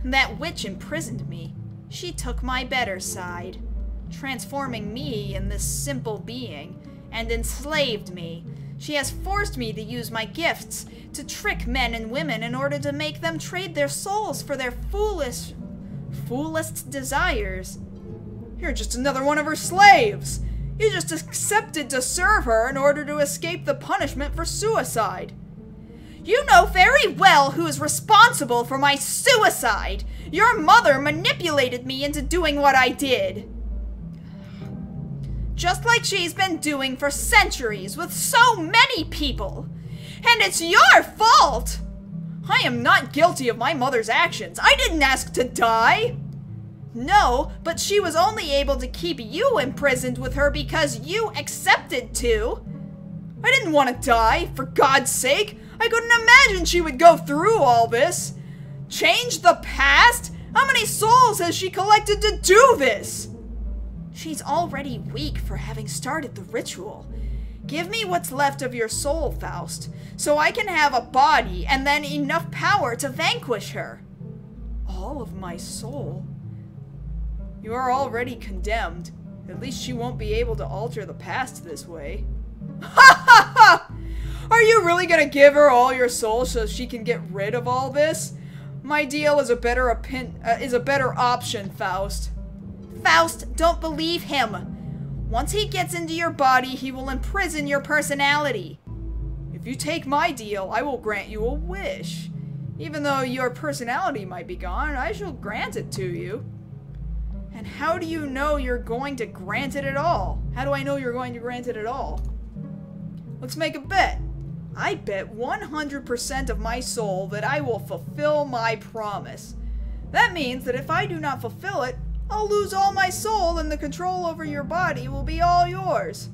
That witch imprisoned me. She took my better side, transforming me in this simple being, and enslaved me. She has forced me to use my gifts to trick men and women in order to make them trade their souls for their foolest desires. You're just another one of her slaves! You just accepted to serve her in order to escape the punishment for suicide. You know very well who is responsible for my suicide! Your mother manipulated me into doing what I did. Just like she's been doing for centuries with so many people. And it's your fault! I am not guilty of my mother's actions. I didn't ask to die! No, but she was only able to keep you imprisoned with her because you accepted to. I didn't want to die, for God's sake! I couldn't imagine she would go through all this! Change the past? How many souls has she collected to do this? She's already weak for having started the ritual. Give me what's left of your soul, Faust, so I can have a body and then enough power to vanquish her. All of my soul? You are already condemned. At least she won't be able to alter the past this way. Ha ha ha! Are you really gonna give her all your soul so she can get rid of all this? My deal is a better option, Faust. Faust, don't believe him. Once he gets into your body, he will imprison your personality. If you take my deal, I will grant you a wish. Even though your personality might be gone, I shall grant it to you. And how do you know you're going to grant it at all? How do I know you're going to grant it at all? Let's make a bet. I bet 100% of my soul that I will fulfill my promise. That means that if I do not fulfill it, I'll lose all my soul and the control over your body will be all yours.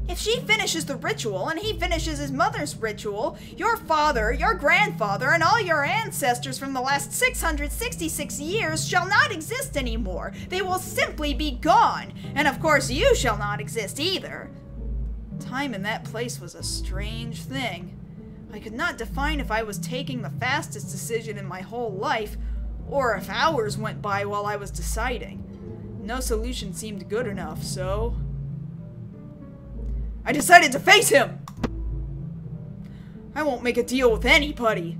If she finishes the ritual and he finishes his mother's ritual, your father, your grandfather, and all your ancestors from the last 666 years shall not exist anymore. They will simply be gone. And of course you shall not exist either. Time in that place was a strange thing. I could not define if I was taking the fastest decision in my whole life, or if hours went by while I was deciding. No solution seemed good enough, so I decided to face him! I won't make a deal with anybody.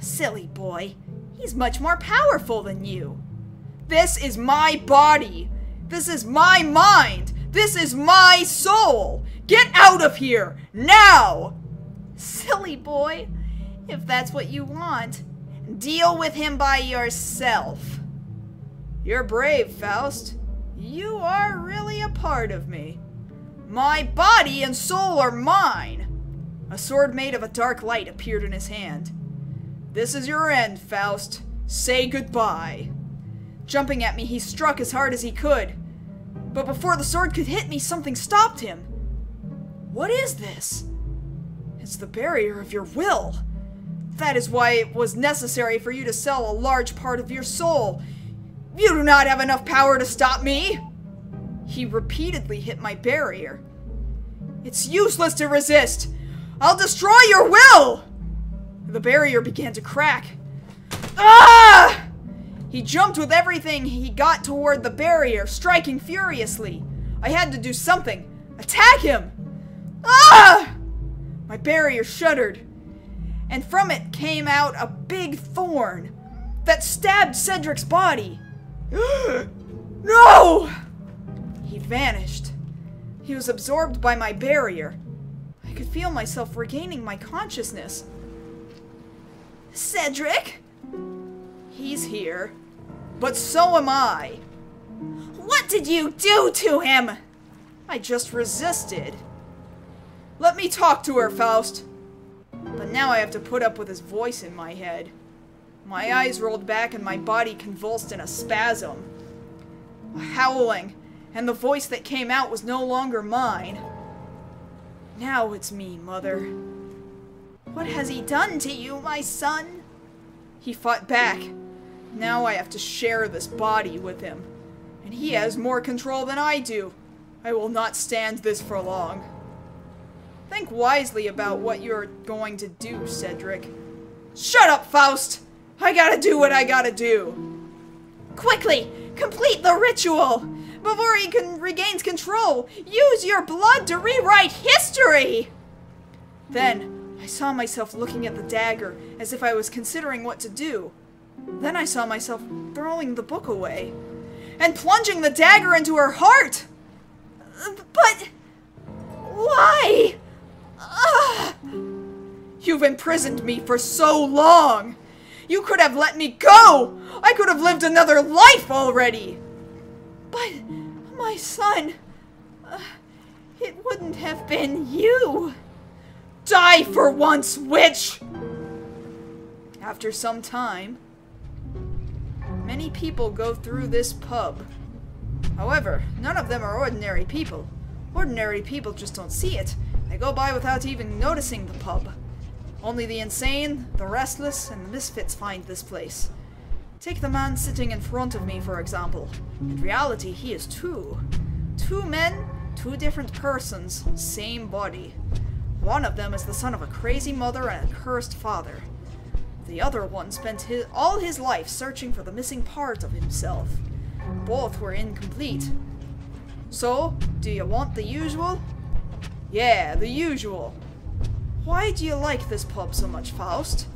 Silly boy. He's much more powerful than you. This is my body. This is my mind. This is my soul. Get out of here, now! Silly boy. If that's what you want, deal with him by yourself. You're brave, Faust. You are really a part of me. My body and soul are mine. A sword made of a dark light appeared in his hand. This is your end, Faust. Say goodbye. Jumping at me, he struck as hard as he could. But before the sword could hit me, something stopped him. What is this? It's the barrier of your will. That is why it was necessary for you to sell a large part of your soul. You do not have enough power to stop me. He repeatedly hit my barrier. It's useless to resist. I'll destroy your will! The barrier began to crack. Ah! He jumped with everything he got toward the barrier, striking furiously. I had to do something. Attack him! Ah! My barrier shuddered, and from it came out a big thorn that stabbed Cedric's body. No! He vanished. He was absorbed by my barrier. I could feel myself regaining my consciousness. Cedric? He's here, but so am I. What did you do to him? I just resisted. Let me talk to her, Faust. But now I have to put up with his voice in my head. My eyes rolled back and my body convulsed in a spasm. A howling, and the voice that came out was no longer mine. Now it's me, Mother. What has he done to you, my son? He fought back. Now I have to share this body with him. And he has more control than I do. I will not stand this for long. Think wisely about what you're going to do, Cedric. Shut up, Faust! I gotta do what I gotta do. Quickly, complete the ritual! Before he regains control, use your blood to rewrite history! Then, I saw myself looking at the dagger as if I was considering what to do. Then I saw myself throwing the book away and plunging the dagger into her heart! But... why? You've imprisoned me for so long! You could have let me go! I could have lived another life already! But, my son... it wouldn't have been you! Die for once, witch! After some time, many people go through this pub. However, none of them are ordinary people. Ordinary people just don't see it. They go by without even noticing the pub. Only the insane, the restless, and the misfits find this place. Take the man sitting in front of me, for example. In reality, he is two. Two men, two different persons, same body. One of them is the son of a crazy mother and a cursed father. The other one spent all his life searching for the missing part of himself. Both were incomplete. So, do you want the usual? Yeah, the usual. Why do you like this pub so much, Faust?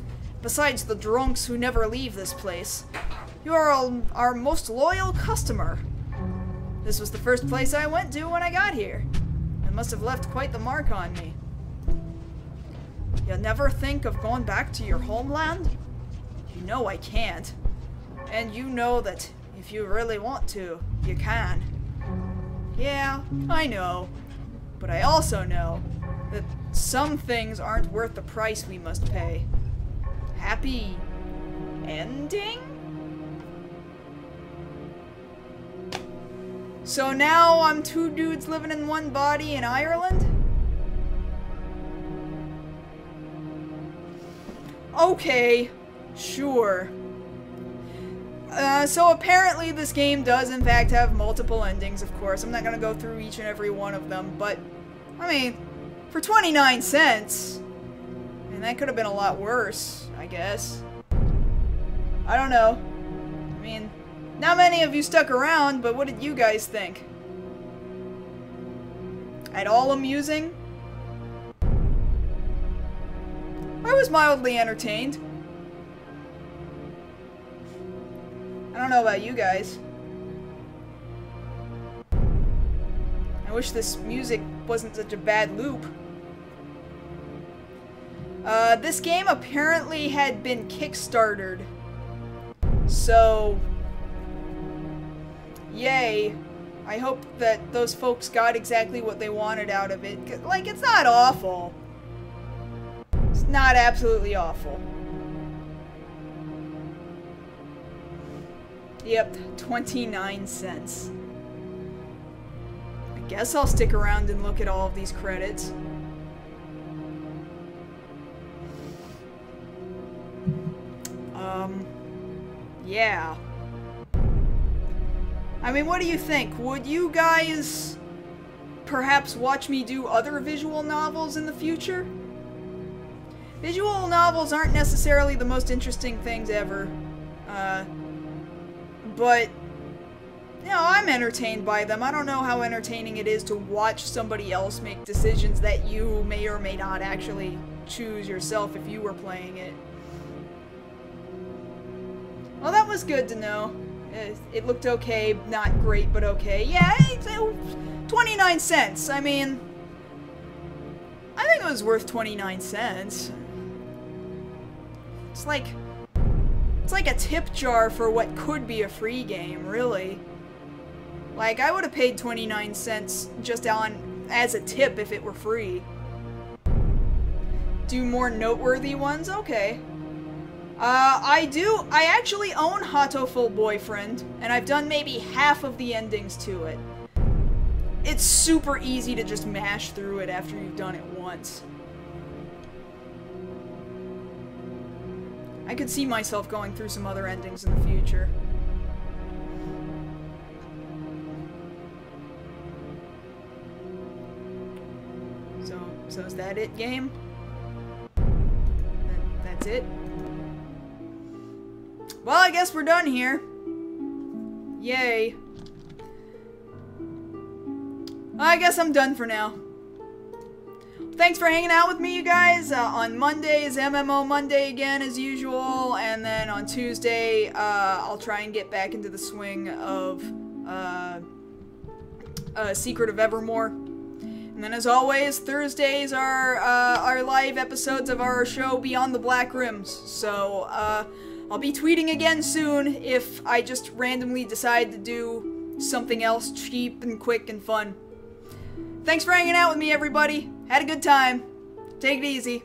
Besides the drunks who never leave this place, you are our most loyal customer. This was the first place I went to when I got here. It must have left quite the mark on me. You never think of going back to your homeland? You know I can't. And you know that if you really want to, you can. Yeah, I know. But I also know that some things aren't worth the price we must pay. Happy ending? So now I'm two dudes living in one body in Ireland? Okay, sure. So apparently this game does in fact have multiple endings, of course. I'm not gonna go through each and every one of them, but, I mean, for 29 cents, and that could have been a lot worse, I guess. I don't know. I mean, not many of you stuck around, but what did you guys think? At all amusing? I was mildly entertained. I don't know about you guys. I wish this music wasn't such a bad loop. This game apparently had been kickstartered. So, yay. I hope that those folks got exactly what they wanted out of it. Like, it's not awful. It's not absolutely awful. Yep, 29 cents. I guess I'll stick around and look at all of these credits. Yeah. I mean, what do you think? Would you guys perhaps watch me do other visual novels in the future? Visual novels aren't necessarily the most interesting things ever. But, you know, I'm entertained by them. I don't know how entertaining it is to watch somebody else make decisions that you may or may not actually choose yourself if you were playing it. Well, that was good to know. It looked okay, not great, but okay. Yeah, it's 29 cents. I mean, I think it was worth 29 cents. It's like a tip jar for what could be a free game, really. Like, I would have paid 29 cents just as a tip if it were free. Do more noteworthy ones? Okay. I actually own Hatoful Boyfriend, and I've done maybe half of the endings to it. It's super easy to just mash through it after you've done it once. I could see myself going through some other endings in the future. So is that it, game? That's it? Well, I guess we're done here. Yay. I guess I'm done for now. Thanks for hanging out with me, you guys. On Monday is MMO Monday again, as usual. And then on Tuesday, I'll try and get back into the swing of Secret of Evermore. And then, as always, Thursdays are our live episodes of our show Beyond the Black Rims. So, I'll be tweeting again soon if I just randomly decide to do something else cheap and quick and fun. Thanks for hanging out with me, everybody. Had a good time. Take it easy.